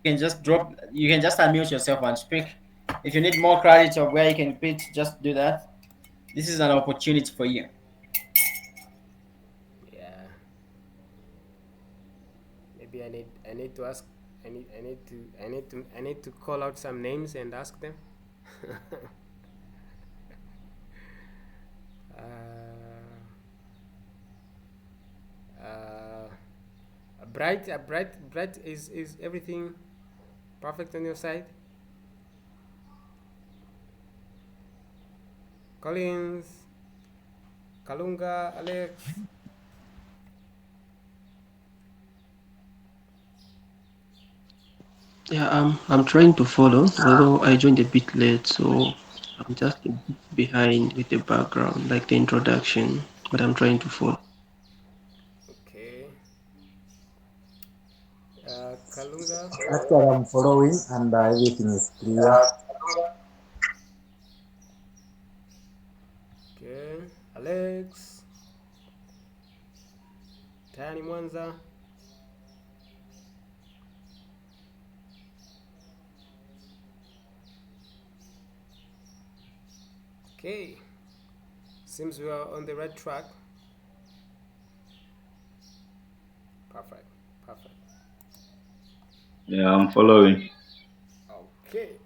can just unmute yourself and speak. If you need more clarity of where you can pitch, just do that. This is an opportunity for you. Yeah. Maybe I need to ask. I need to call out some names and ask them. uh, uh, bright. Is everything perfect on your side? Collins, Kalunga, Alex. Yeah, I'm trying to follow, although I joined a bit late, so I'm just a bit behind with the background, like the introduction, but I'm trying to follow. Okay. Kalunga. Actually, I'm following and everything is clear. Okay. Alex. Tani Mwanza. Okay. Seems we are on the right track. Perfect. Perfect. Yeah, I'm following. Okay.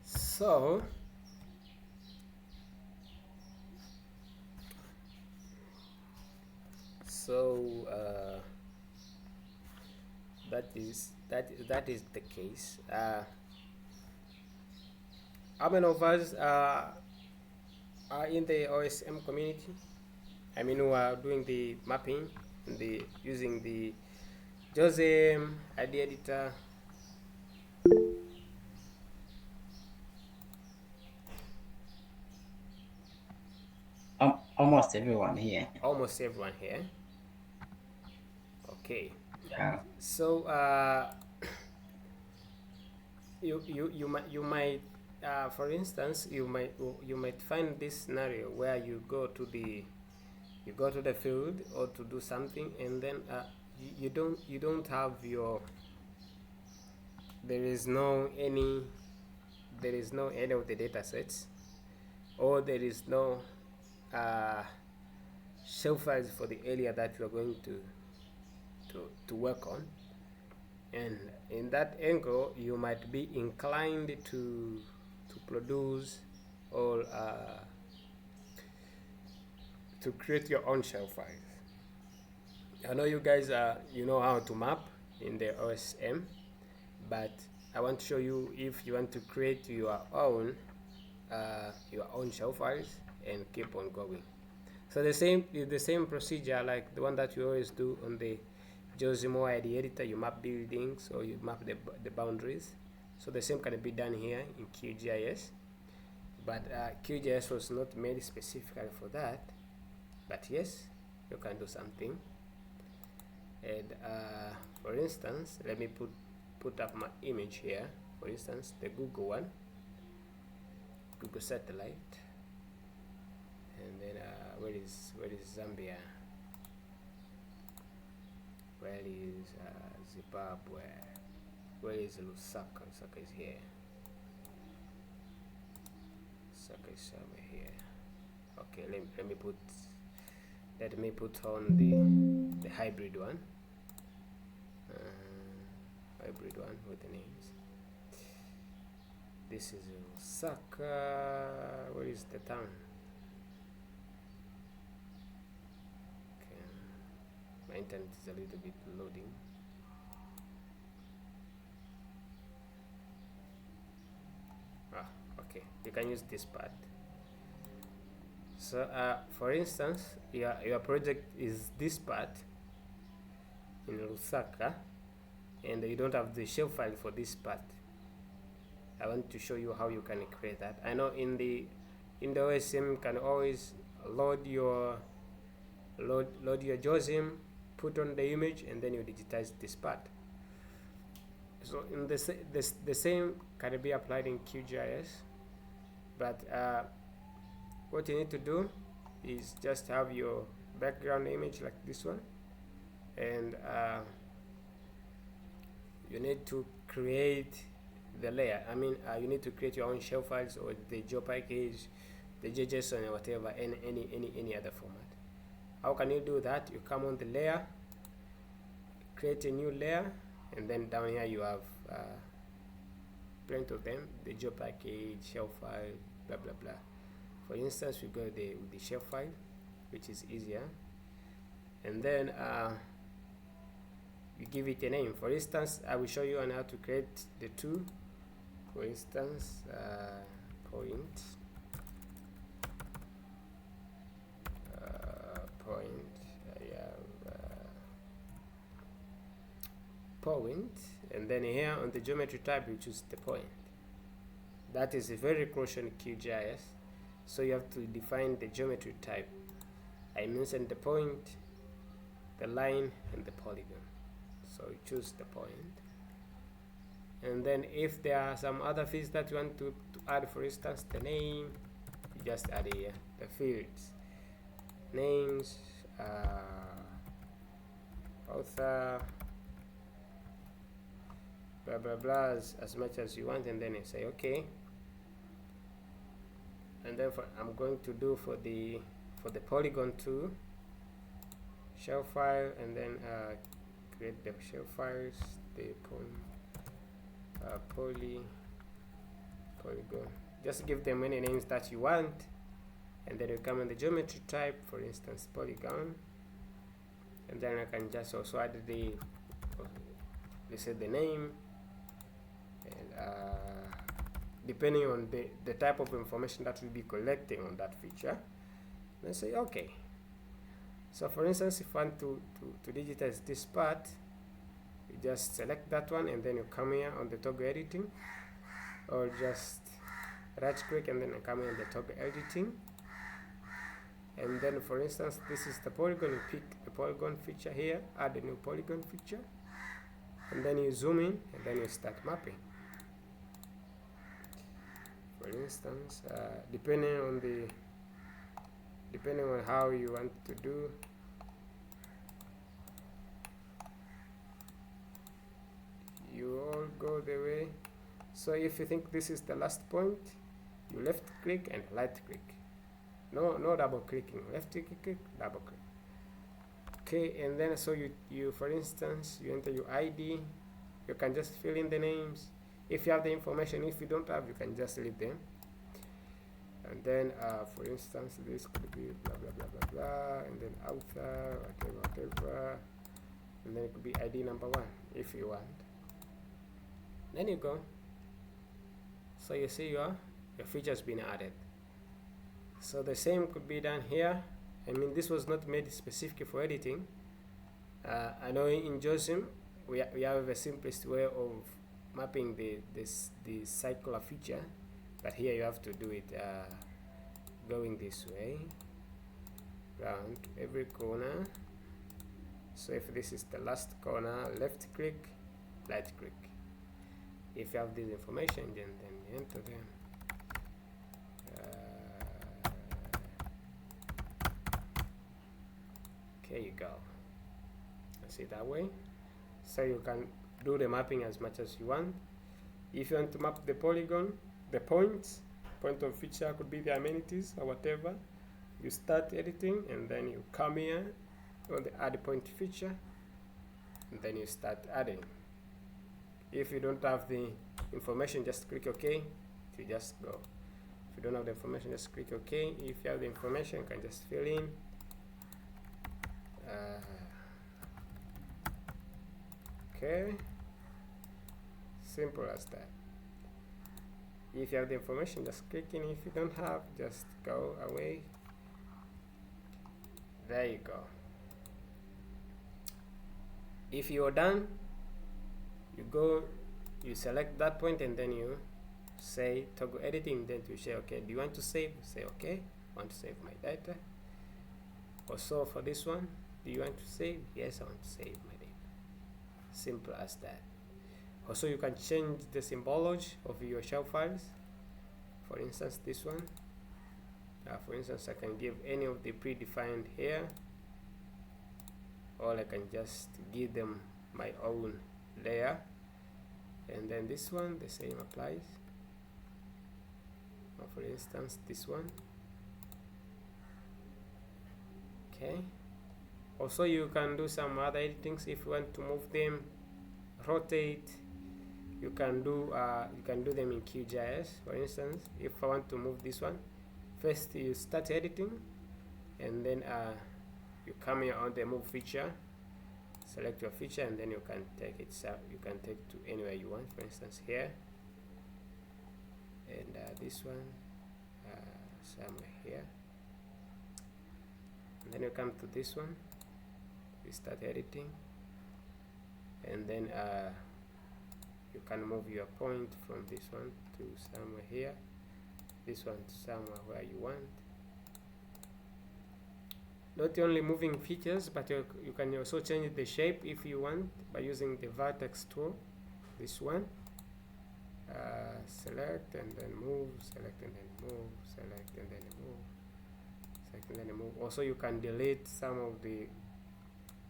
So so that is the case. How many of us are in the OSM community? I mean, who are doing the mapping and the using the JOSM ID editor. Almost everyone here. Almost everyone here. Okay. Yeah. So you might for instance you might find this scenario where you go to the field or to do something, and then you don't have your there is no any there is no any of the data sets, or there is no uh, shelf files for the area that you are going to work on. And in that angle you might be inclined to produce or to create your own shelf files. I know you guys you know how to map in the OSM, but I want to show you if you want to create your own shelf files and keep on going. So the same procedure like the one that you always do on the Josimo ID editor. You map buildings or you map the boundaries. So the same can be done here in QGIS, but QGIS was not made specifically for that. But yes, you can do something. And for instance, let me put up my image here. For instance, the Google one, Google satellite, and then where is Zambia? Where is Zimbabwe? Where is Lusaka? Lusaka is here. Lusaka is somewhere here. Okay, let me put let me put on the hybrid one. Hybrid one with the names. This is Osaka. Where is the town? Okay. My internet is a little bit loading. Okay, you can use this part. So for instance, your project is this part in Osaka, and you don't have the shapefile for this part. I want to show you how you can create that. I know in the OSM you can always load your JOSM, put on the image, and then you digitize this part. So in the same can be applied in QGIS, but what you need to do is just have your background image like this one, and you need to create the layer. I mean, you need to create your own shell files or the geopackage, the JSON, or whatever, any other format. How can you do that? You come on the layer, create a new layer, and then down here you have plenty of them: the geopackage, shell file, blah blah blah. For instance, we go with the shell file, which is easier, and then you give it a name. For instance, I will show you on how to create the two. For instance, point, I have point, and then here on the geometry type you choose the point. That is a very crucial in QGIS. So you have to define the geometry type. I mentioned the point, the line, and the polygon. So you choose the point, and then if there are some other fields that you want to add, for instance the name, you just add here the fields, names, author, blah blah blah, as much as you want, and then you say okay. And then I'm going to do for the polygon too, shell file, and then create the shell files, the polygon. Just give them any names that you want, and then you come in the geometry type, for instance polygon, and then I can just also add the, let's say the name, and depending on the type of information that we'll be collecting on that feature, let's say okay. So for instance, if I want to digitize this part, you just select that one, and then you come here on the toggle editing, or just right click and then come here on the toggle editing, and then for instance this is the polygon. You pick the polygon feature here, add a new polygon feature, and then you zoom in, and then you start mapping. For instance, depending on how you want to do, you all go the way. So if you think this is the last point, you left click and right click. No double clicking. Left click, double click. Okay, and then so you for instance you enter your ID. You can just fill in the names if you have the information. If you don't have, you can just leave them. And then for instance this could be blah blah blah blah blah, and then author, whatever, and then it could be ID number 1 if you want. Then you go. So you see your features being added. So the same could be done here. I mean, this was not made specifically for editing. I know in JOSM we have the simplest way of mapping the circular feature, but here you have to do it going this way round every corner. So if this is the last corner, left click, right click. If you have this information, then you enter them. Okay, you go. See that way. So you can do the mapping as much as you want. If you want to map the polygon, the points, point of feature could be the amenities or whatever, you start editing, and then you come here on the add point feature, and then you start adding. If you don't have the information, just click OK to just go. If you don't have the information, just click OK. If you have the information, you can just fill in. Okay, simple as that. If you have the information, just click in. If you don't have, just go away. There you go. If you're done, you go, you select that point, and then you say toggle editing, then to say okay, do you want to save? Say okay, I want to save my data. Also for this one, do you want to save? Yes, I want to save my data. Simple as that. Also, you can change the symbology of your shapefiles. For instance, this one. For instance, I can give any of the predefined here, or I can just give them my own layer. And then this one, the same applies. For instance, this one. Okay. Also, you can do some other editings if you want to move them, rotate. You can do them in Qgis. For instance, if I want to move this one, first you start editing, and then you come here on the move feature, select your feature, and then you can take it. You can take it to anywhere you want. For instance, here, and this one, somewhere here. And then you come to this one. You start editing, and then you can move your point from this one to somewhere here, this one to somewhere where you want. Not only moving features, but you can also change the shape if you want by using the vertex tool. This one, select and then move, select and then move, select and then move, select and then move. Also, you can delete some of the,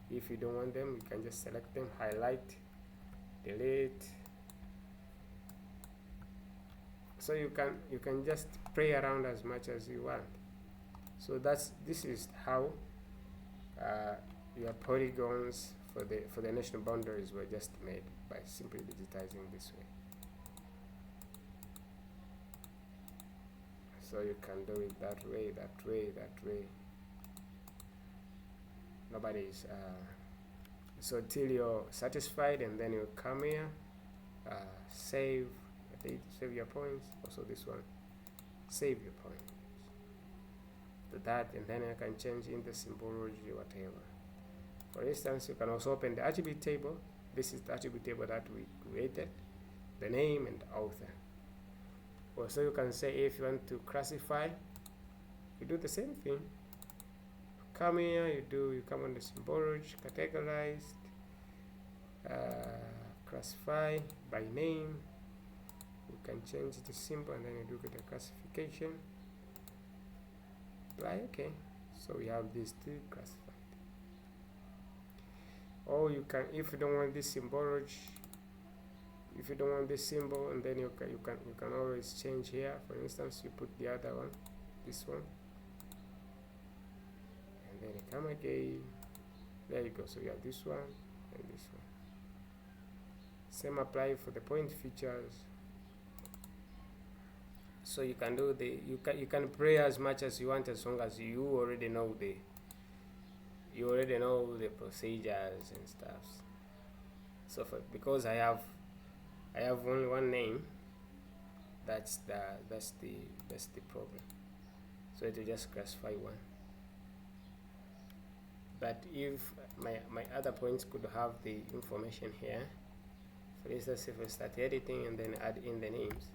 if you don't want them, you can just select them, highlight, delete. So you can just play around as much as you want. So this is how your polygons for the national boundaries were just made by simply digitizing this way. So you can do it that way, that way, that way. Nobody's so till you're satisfied, and then you come here, save your points. Also this one, save your points. To that, and then I can change in the symbology, whatever. For instance, you can also open the attribute table. This is the attribute table that we created, the name and author. Also, you can say if you want to classify, you do the same thing. Come here, you come on the symbology, categorized, classify by name. You can change the symbol, and then you do the classification. Right, okay, so we have these two classified. Or you can, if you don't want this symbology, if you don't want this symbol, and then you can always change here. For instance, you put the other one, this one, and then you come again. There you go. So you have this one and this one. Same apply for the point features. So you can do you can play as much as you want, as long as you already know the procedures and stuff. So because I have only one name, that's the problem. So it will just classify one. But if my other points could have the information here, for instance, if I start editing and then add in the names,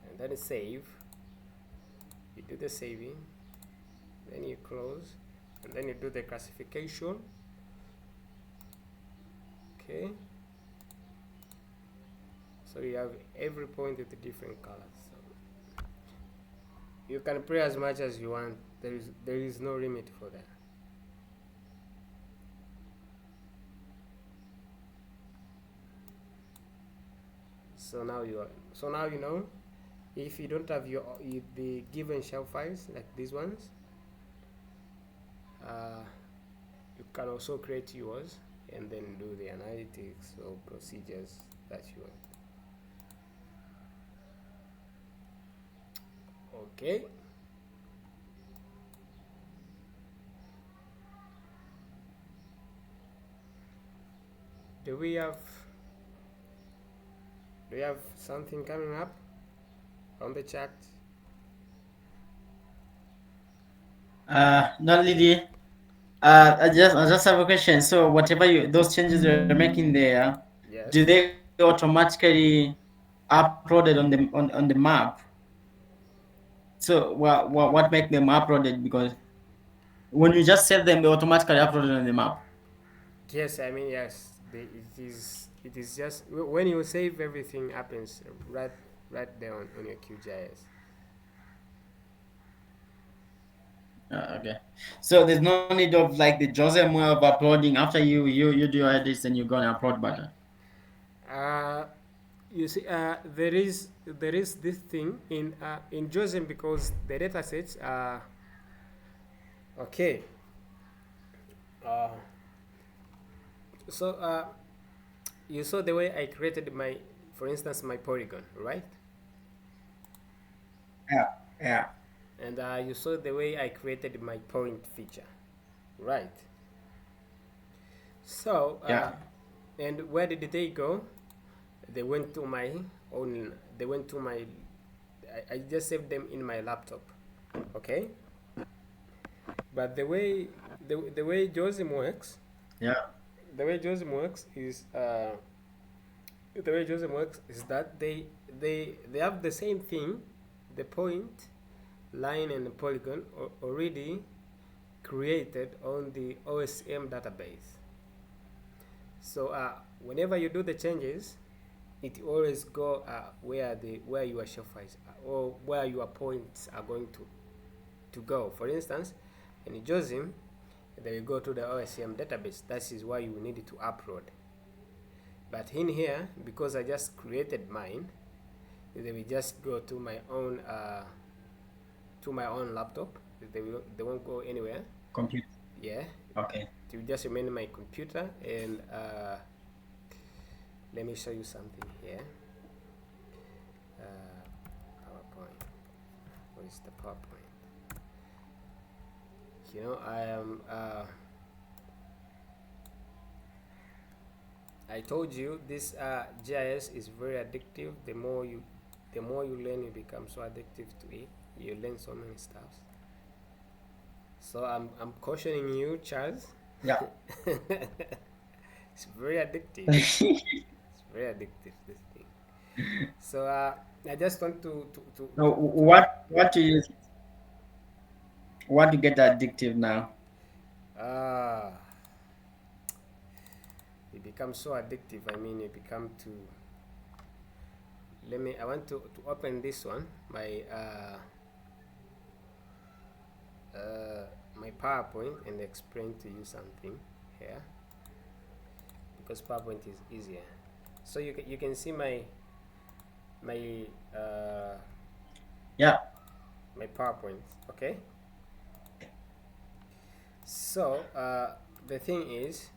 and then save, you do the saving, then you close, and then you do the classification. Okay, so you have every point with the different colors. So you can play as much as you want. There is no limit for that. So now you know. If you don't have the given shell files like these ones, you can also create yours and then do the analytics or procedures that you want. Okay. Do we have something coming up on the chat? Not really. I just have a question. So whatever those changes you're making there, do Yes. they automatically uploaded on the map? So what make them uploaded? Because when you just save them, they automatically uploaded on the map. Yes, I mean yes. It is just when you save, everything happens right there on your QGIS. Okay. So there's no need of like the Joseph way of uploading after you do your edits and you go and upload button. Uh, you see, there is this thing in JOSM because the data sets are okay. Uh, so you saw the way I created my, for instance, my polygon, right? Yeah. Yeah. And you saw the way I created my point feature, right? So Yeah. and where did they go? They went to my own. They went to my. I just saved them in my laptop, okay? But the way JOSM works, Yeah. the way JOSM works is that they have the same thing, the point, line, and the polygon already created on the OSM database. So whenever you do the changes, it always go where your shell files are, or where your points are going to go. For instance, in JOSM, they will go to the OSM database. That is why you need to upload. But in here, because I just created mine, they will just go to my own laptop. They won't go anywhere. Computer. Yeah, Okay. it will just remain in my computer. And let me show you something here. PowerPoint. What is the PowerPoint? You know, I told you this GIS is very addictive. The more you learn, you become so addictive to it. You learn so many stuff. So I'm cautioning you, Charles. Yeah. It's very addictive. It's very addictive, this thing. So I just want So what to get addictive now? uh it becomes so addictive. I mean, it become to I want to open this one, my PowerPoint, and explain to you something here, because PowerPoint is easier. So you can see my Yeah. my PowerPoint, okay? So the thing is,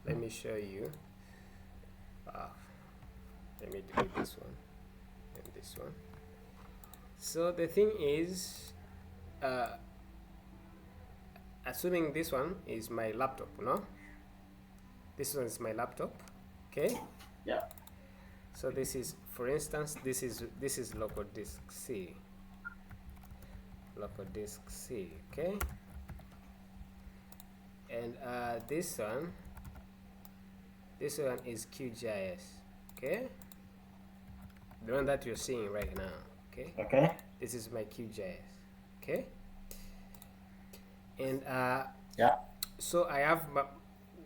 let me show you. Let me do this one and this one. So the thing is, assuming this one is my laptop, no? This one is my laptop, okay? Yeah. So this is, for instance, this is local disk C. Local disk C, okay? And this one is QGIS, okay? The one that you're seeing right now, okay? Okay. This is my QGIS, okay? And Yeah. so I have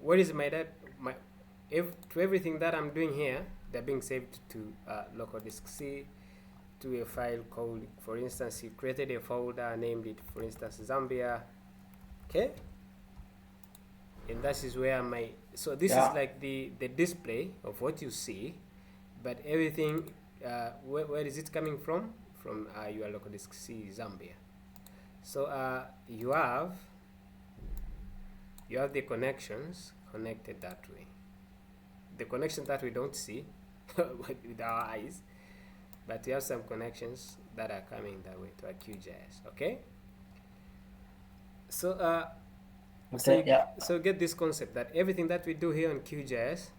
what is my to everything that I'm doing here, they're being saved to local disk C, to a file called, for instance, you created a folder, named it, for instance, Zambia, okay? and that is where my, so this is like the display of what you see, but everything, where is it coming from? From your local disk C Zambia. So you have the connections connected that way. The connections that we don't see with our eyes, but you have some connections that are coming that way to a QGIS. Okay. So so get this concept that everything that we do here on QGIS,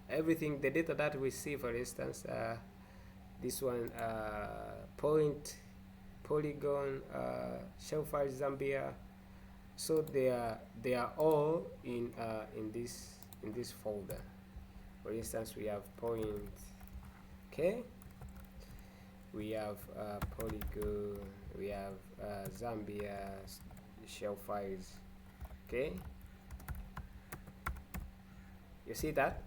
everything, the data that we see, for instance, this one, point, polygon, shapefile Zambia, so they are all in this folder. For instance, we have point, okay, we have polygon, we have Zambia shapefiles, okay. You see that?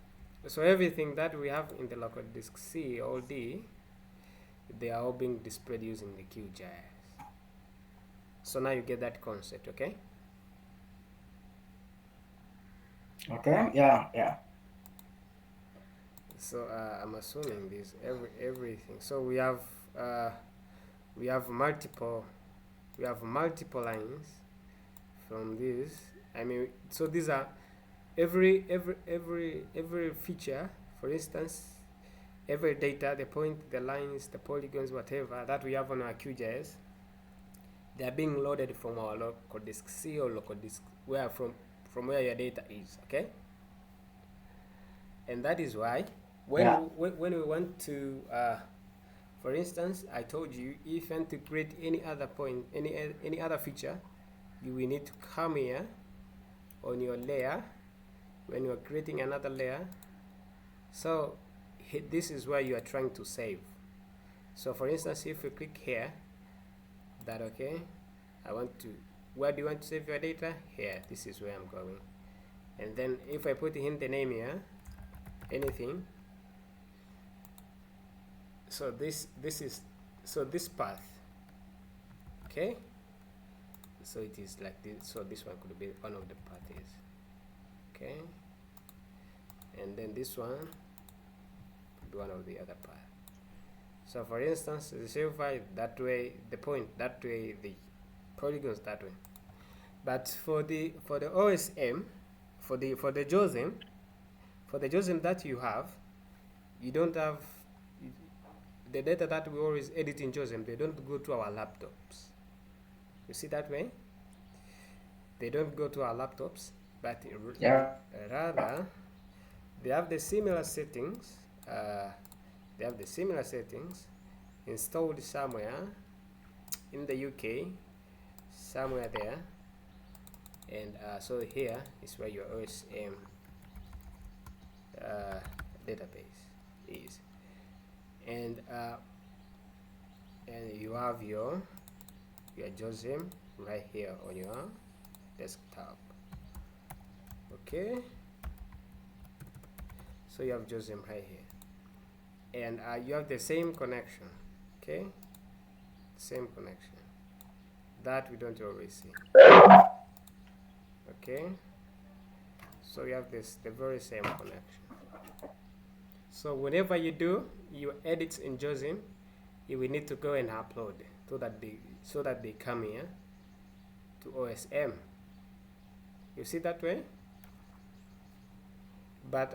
So everything that we have in the local disk C or D, they are all being displayed using the QGIS. So now you get that concept, okay? Okay. Yeah. So I'm assuming this everything. So we have multiple lines from this. I mean, so these are every feature. For instance, every data, the point, the lines, the polygons, whatever that we have on our QGIS, they are being loaded from our local disk C or local disk where from where your data is, okay? And that is why when we want to, for instance, I told you, if you want to create any other point, any other feature, you will need to come here on your layer when you are creating another layer. So this is where you are trying to save. So for instance, if you click here, that okay, I want to, where do you want to save your data? Here, this is where I'm going. And then if I put in the name here, anything, so this is, so this path, okay, so it is like this. So this one could be one of the paths, okay, and then this one could be one of the other path. So for instance, the shapefile that way, the point that way, the polygons that way. But for the OSM, for the JOSM, that you have, you don't have the data that we always edit in JOSM. They don't go to our laptops. You see that way? They don't go to our laptops, but rather they have the similar settings. Installed somewhere in the UK, somewhere there, and so here is where your OSM database is, and you have your JOSM right here on your desktop, okay. So you have JOSM right here, and you have the same connection, okay, same connection that we don't always see, okay. So you have the very same connection. So whenever you do your edits in JOSM, you will need to go and upload so that they come here to OSM. You see that way? But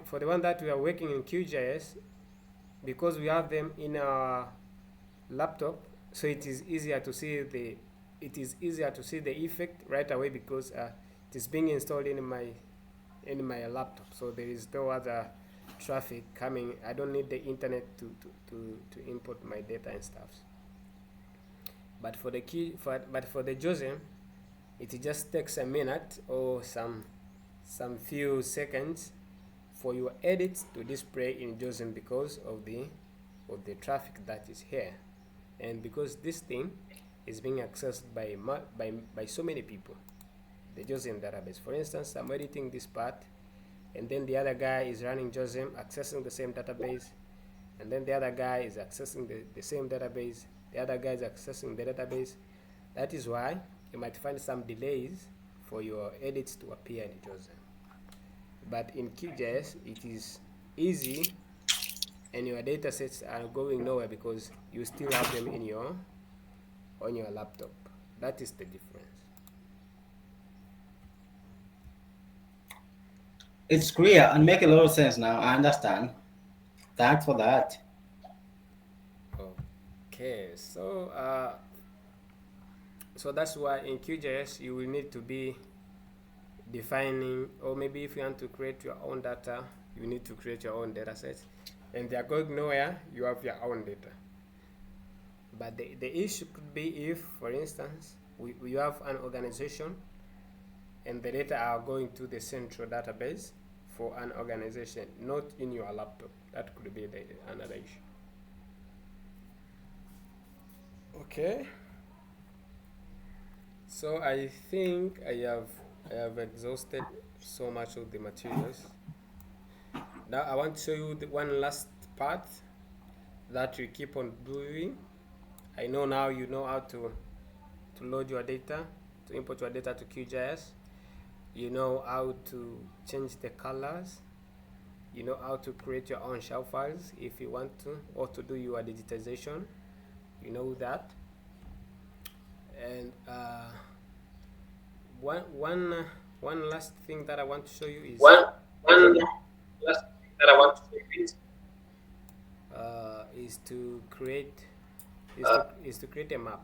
for the one that we are working in QGIS, because we have them in our laptop, so it is easier to see the effect right away, because it is being installed in my laptop. So there is no other traffic coming. I don't need the internet to import my data and stuff. But for the JOSM, it just takes a minute or some few seconds for your edits to display in JOSM because of the traffic that is here, and because this thing is being accessed by so many people. The JOSM database, for instance, I'm editing this part, and then the other guy is running JOSM, accessing the same database, and then the other guy is accessing the same database, the other guy is accessing the database. That is why you might find some delays for your edits to appear in JOSM. But in QGIS, it is easy, and your data sets are going nowhere because you still have them in your on your laptop. That is the difference. It's clear and make a lot of sense now. I understand. Thanks for that. Okay, so that's why in QGIS you will need to be defining, or maybe if you want to create your own data, you need to create your own data sets, and they are going nowhere. You have your own data. But the issue could be if, for instance, we have an organization and the data are going to the central database for an organization, not in your laptop. That could be another issue. Okay. So I think I have exhausted so much of the materials. Now I want to show you the one last part that you keep on doing. I know now you know how to load your data, to import your data to QGIS. You know how to change the colors. You know how to create your own shape files if you want to, or to do your digitization. You know that. And one last thing that I want to show you is one last thing that I want to say is to create a map.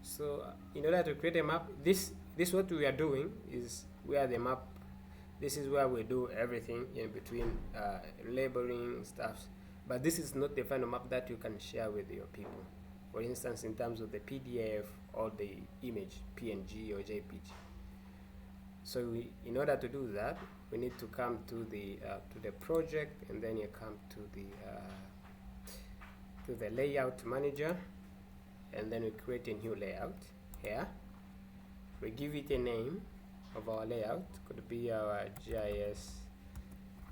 So in order to create a map, this what we are doing is we are the map. This is where we do everything in between, labeling stuff. But this is not the final map that you can share with your people. For instance, in terms of the PDF or the image, PNG or JPG. So in order to do that, we need to come to the project, and then you come to the layout manager, and then we create a new layout here. We give it a name of our layout. Could be our GIS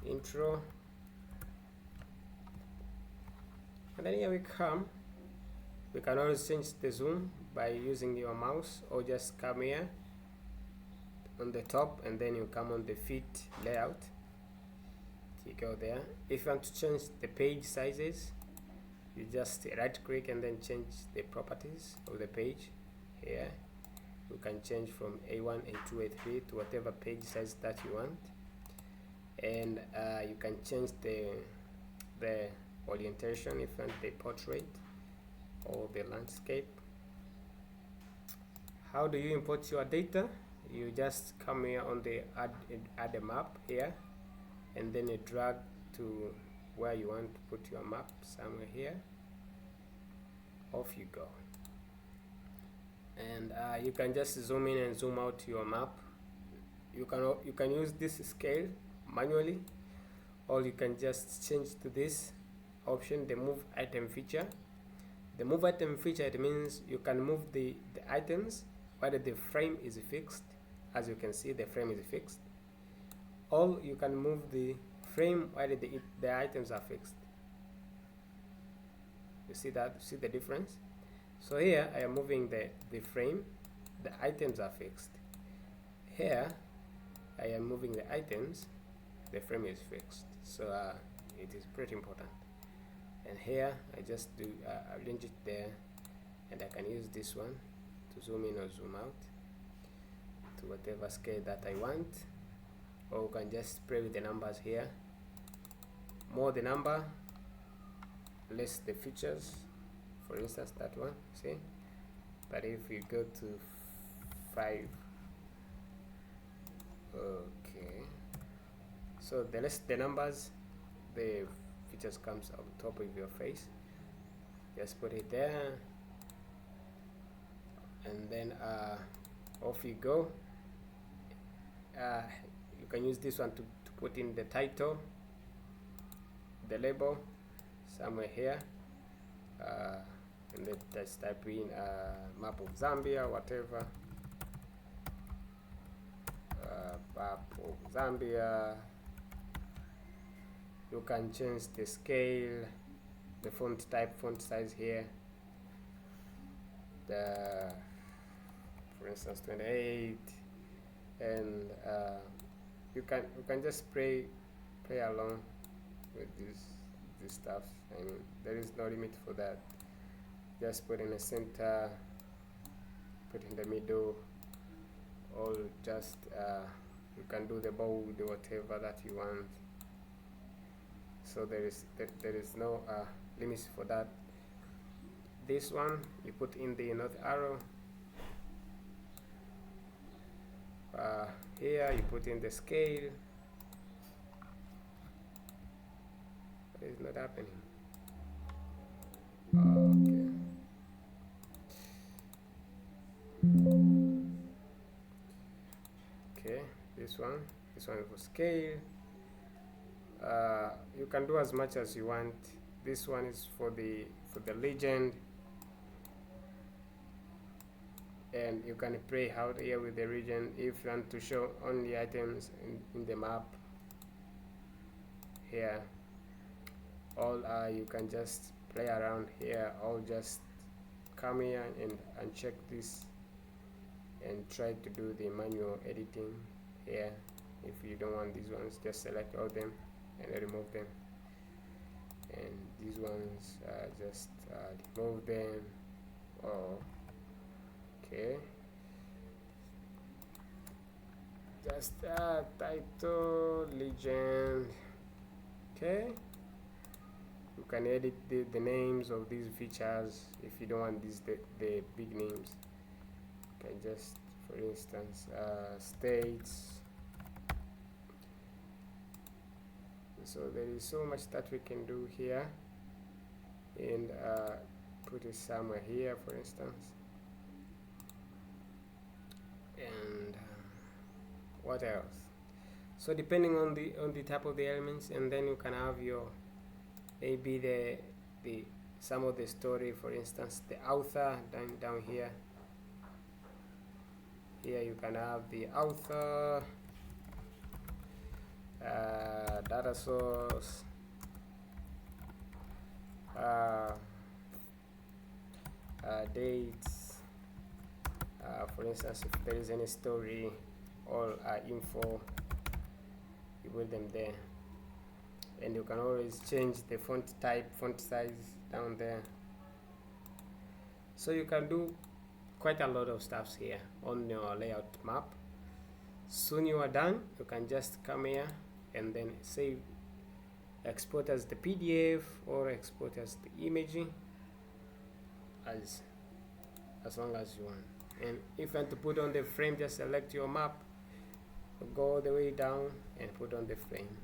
intro, and then here we come. We can always change the zoom by using your mouse, or just come here on the top, and then you come on the fit layout. You go there. If you want to change the page sizes, you just right click and then change the properties of the page. Here you can change from A1, A2, A3 to whatever page size that you want, and you can change the orientation if you want the portrait or the landscape. How do you import your data? You just come here on the add a map here, and then you drag to where you want to put your map, somewhere here. Off you go. And you can just zoom in and zoom out your map. You can use this scale manually, or you can just change to this option, the move item feature. The move item feature, it means you can move the items whether the frame is fixed. As you can see, the frame is fixed, or you can move the frame whether the items are fixed. You see that? See the difference? So here I am moving the frame, the items are fixed. Here I am moving the items, the frame is fixed. So it is pretty important. And here I just do arrange it there, and I can use this one to zoom in or zoom out to whatever scale that I want, or you can just play with the numbers here. More the number, less the features. For instance, that one, see? But if we go to 5, okay, so the less the numbers, the features comes on top of your face. Just put it there, and then off you go. You can use this one to put in the title, the label, somewhere here, and then just type in map of Zambia, whatever, map of Zambia. You can change the scale, the font type, font size here, the for instance 28, and you can just play along with this stuff. I mean, there is no limit for that. Just put in the center, put in the middle, or just you can do the bold, whatever that you want. So there is no limits for that. This one you put in the north arrow. Here you put in the scale. But it's not happening. Okay, this one for scale. You can do as much as you want. This one is for the legend, and you can play out here with the region if you want to show only items in the map here. All you can just play around here, or just come here and check this and try to do the manual editing here. If you don't want these ones, just select all them and remove them, and these ones just remove them. Okay, just title legend. Okay, you can edit the names of these features if you don't want these the big names. You can just, for instance, states. So there is so much that we can do here, and put it somewhere here, for instance. And what else? So depending on the type of the elements, and then you can have your maybe the some of the story, for instance, the author down here. Here you can have the author, data source, dates, for instance, if there is any story or info, you put them there. And you can always change the font type, font size down there. So you can do quite a lot of stuff here on your layout map. Soon you are done, you can just come here and then save, export as the PDF or export as the image, as long as you want. And if you want to put on the frame, just select your map, go all the way down and put on the frame.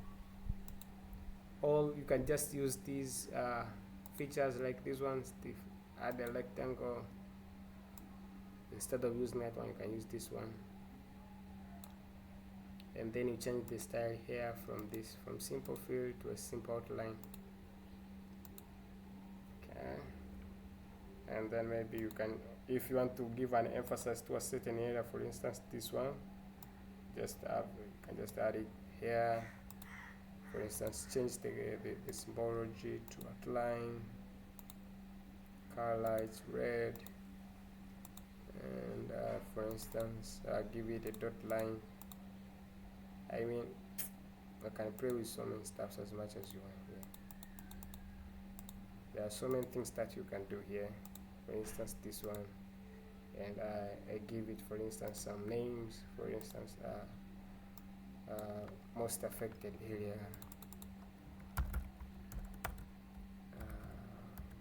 Or you can just use these features like these ones, add a rectangle. Instead of using that one, you can use this one, and then you change the style here from simple fill to a simple outline. Okay, and then maybe you can, if you want to give an emphasis to a certain area, for instance this one, just you can just add it here. For instance, change the symbology to outline, color lights red, and for instance give it a dot line. I mean, I can play with so many stuffs as much as you want here. There are so many things that you can do here. For instance, this one, and I give it, for instance, some names. For instance, most affected area,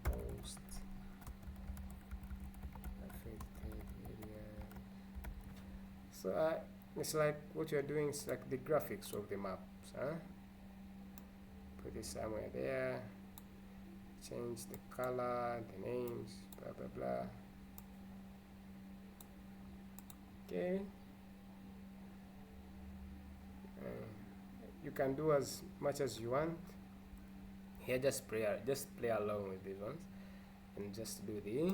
most affected area. So it's like what you're doing is like the graphics of the maps, huh? Put it somewhere there, change the color, the names, blah blah blah. Okay, you can do as much as you want here. Just play along with these ones, and just do the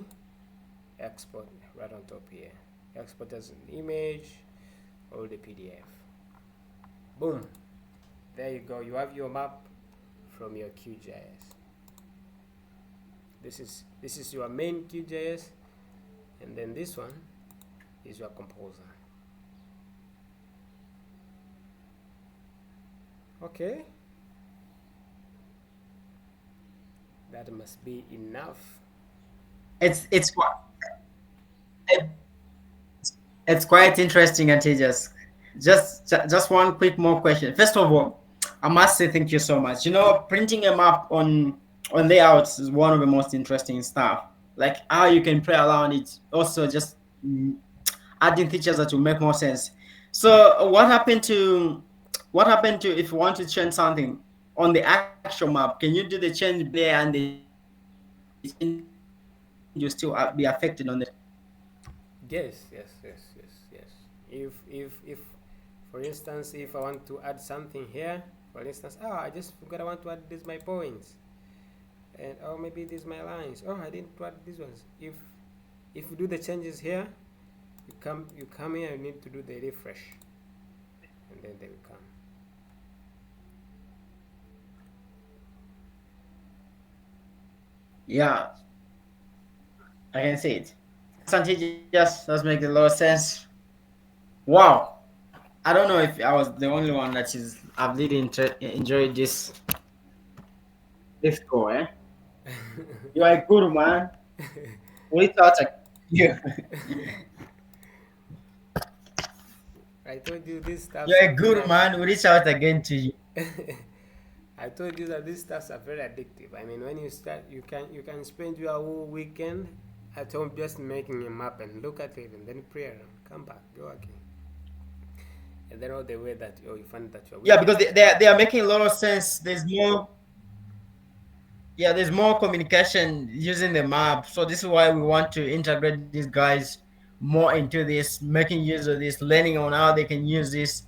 export right on top here. Export as an image or the PDF. Boom, there you go. You have your map from your QGIS. This is your main QGIS, and then this one is your composer. Okay, that must be enough. It's quite it's quite interesting and tedious. Just one quick more question. First of all, I must say thank you so much. You know, printing a map on layouts is one of the most interesting stuff. Like how you can play around it. Also, just adding features that will make more sense. So, what happened to if you want to change something on the actual map? Can you do the change there and the change will still be affected on the map? Yes, yes, yes, yes, yes. If, for instance, if I want to add something here, for instance, oh, I just forgot I want to add this my points, and oh, maybe this my lines. Oh, I didn't add these ones. If you do the changes here, you come here. You need to do the refresh, and then they will come. Yeah, I can see it. Just does make a lot of sense. Wow. I don't know if I was the only one that is I've really enjoyed this call, eh? You are a good man. We thought you I told you these stuffs you're are a very good man. We reach out again to you. I told you that these stuffs are very addictive. I mean, when you start, you can spend your whole weekend at home just making a map and look at it and then pray around, come back, go again, and then all the way that you find that your Yeah, because weekend is they done. are making a lot of sense. There's more communication using the map. So this is why we want to integrate these guys more into this, making use of this, learning on how they can use this,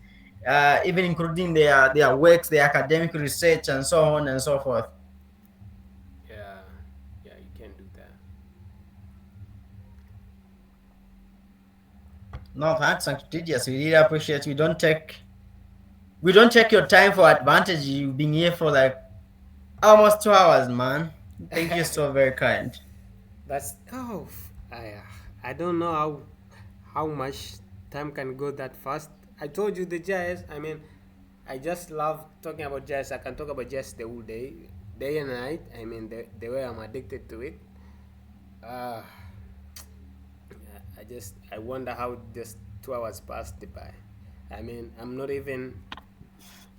even including their works, their academic research, and so on and so forth. Yeah, yeah, you can do that. No, thanks, Tedious. We really appreciate. We don't take your time for advantage. You've been here for like almost 2 hours, man. Thank you so very kind. That's I don't know how much time can go that fast. I told you the jazz. I mean, I just love talking about jazz. I can talk about jazz the whole day, day and night. I mean, the way I'm addicted to it. Uh, I wonder how just 2 hours passed by. I mean, I'm not even.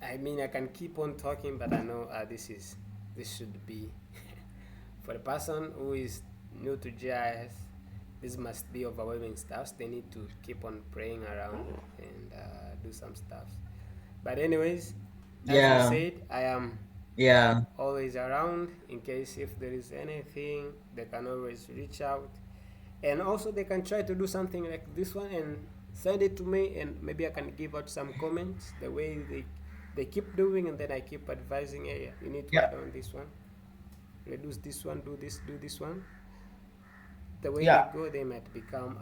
I mean, I can keep on talking, but I know this should be for the person who is new to GIS. This must be overwhelming stuff. They need to keep on praying around and do some stuff. But anyways, as we Yeah, said, I am yeah, always around in case if there is anything. They can always reach out, and also they can try to do something like this one and send it to me, and maybe I can give out some comments the way they keep doing, and then I keep advising, hey, you need to yeah, add on this one, reduce this one, do this one. The way they yeah. go, they might become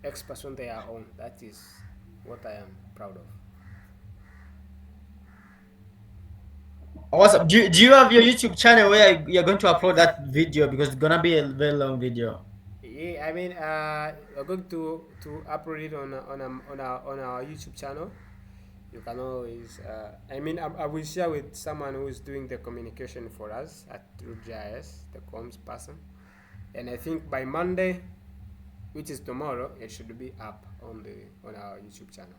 experts on their own. That is what I am proud of. What's up? Do you have your YouTube channel where you're going to upload that video because it's gonna be a very long video? Yeah, I mean, we're going to upload it on our YouTube channel. You can always, I mean, I will share with someone who is doing the communication for us at through GIS, the comms person, and I think by Monday, which is tomorrow, it should be up on our YouTube channel.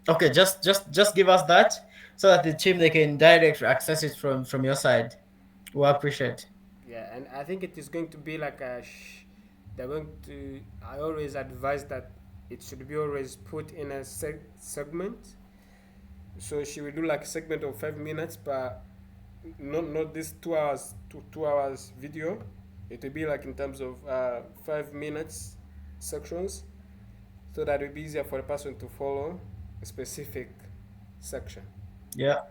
Okay, just give us that so that the team they can direct access it from your side. We appreciate. Yeah, and I think it is going to be like they're going to. I always advise that it should be always put in a segment. So she will do like a segment of 5 minutes, but not this 2 hours, 2 hours video. It will be like in terms of 5 minutes sections, so that it will be easier for a person to follow a specific section. Yeah,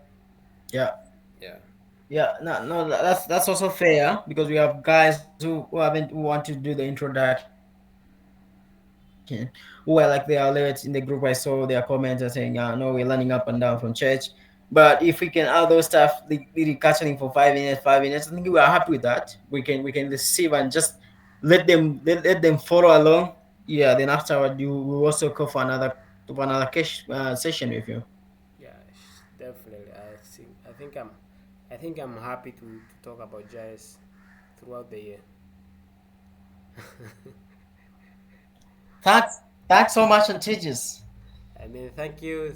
yeah, Yeah. yeah. No, no, that's also fair because we have guys who want to do the introduction, who were like they are alerts in the group. I saw their comments and saying, no, we're learning up and down from church. But if we can add those stuff, the catching for 5 minutes, I think we are happy with that. We can receive and just let them follow along. Yeah, then afterward you will also go for another session with you. Yeah, definitely. I think I'm happy to talk about GIS throughout the year. Thanks thanks so much, and teachers. I mean, thank you,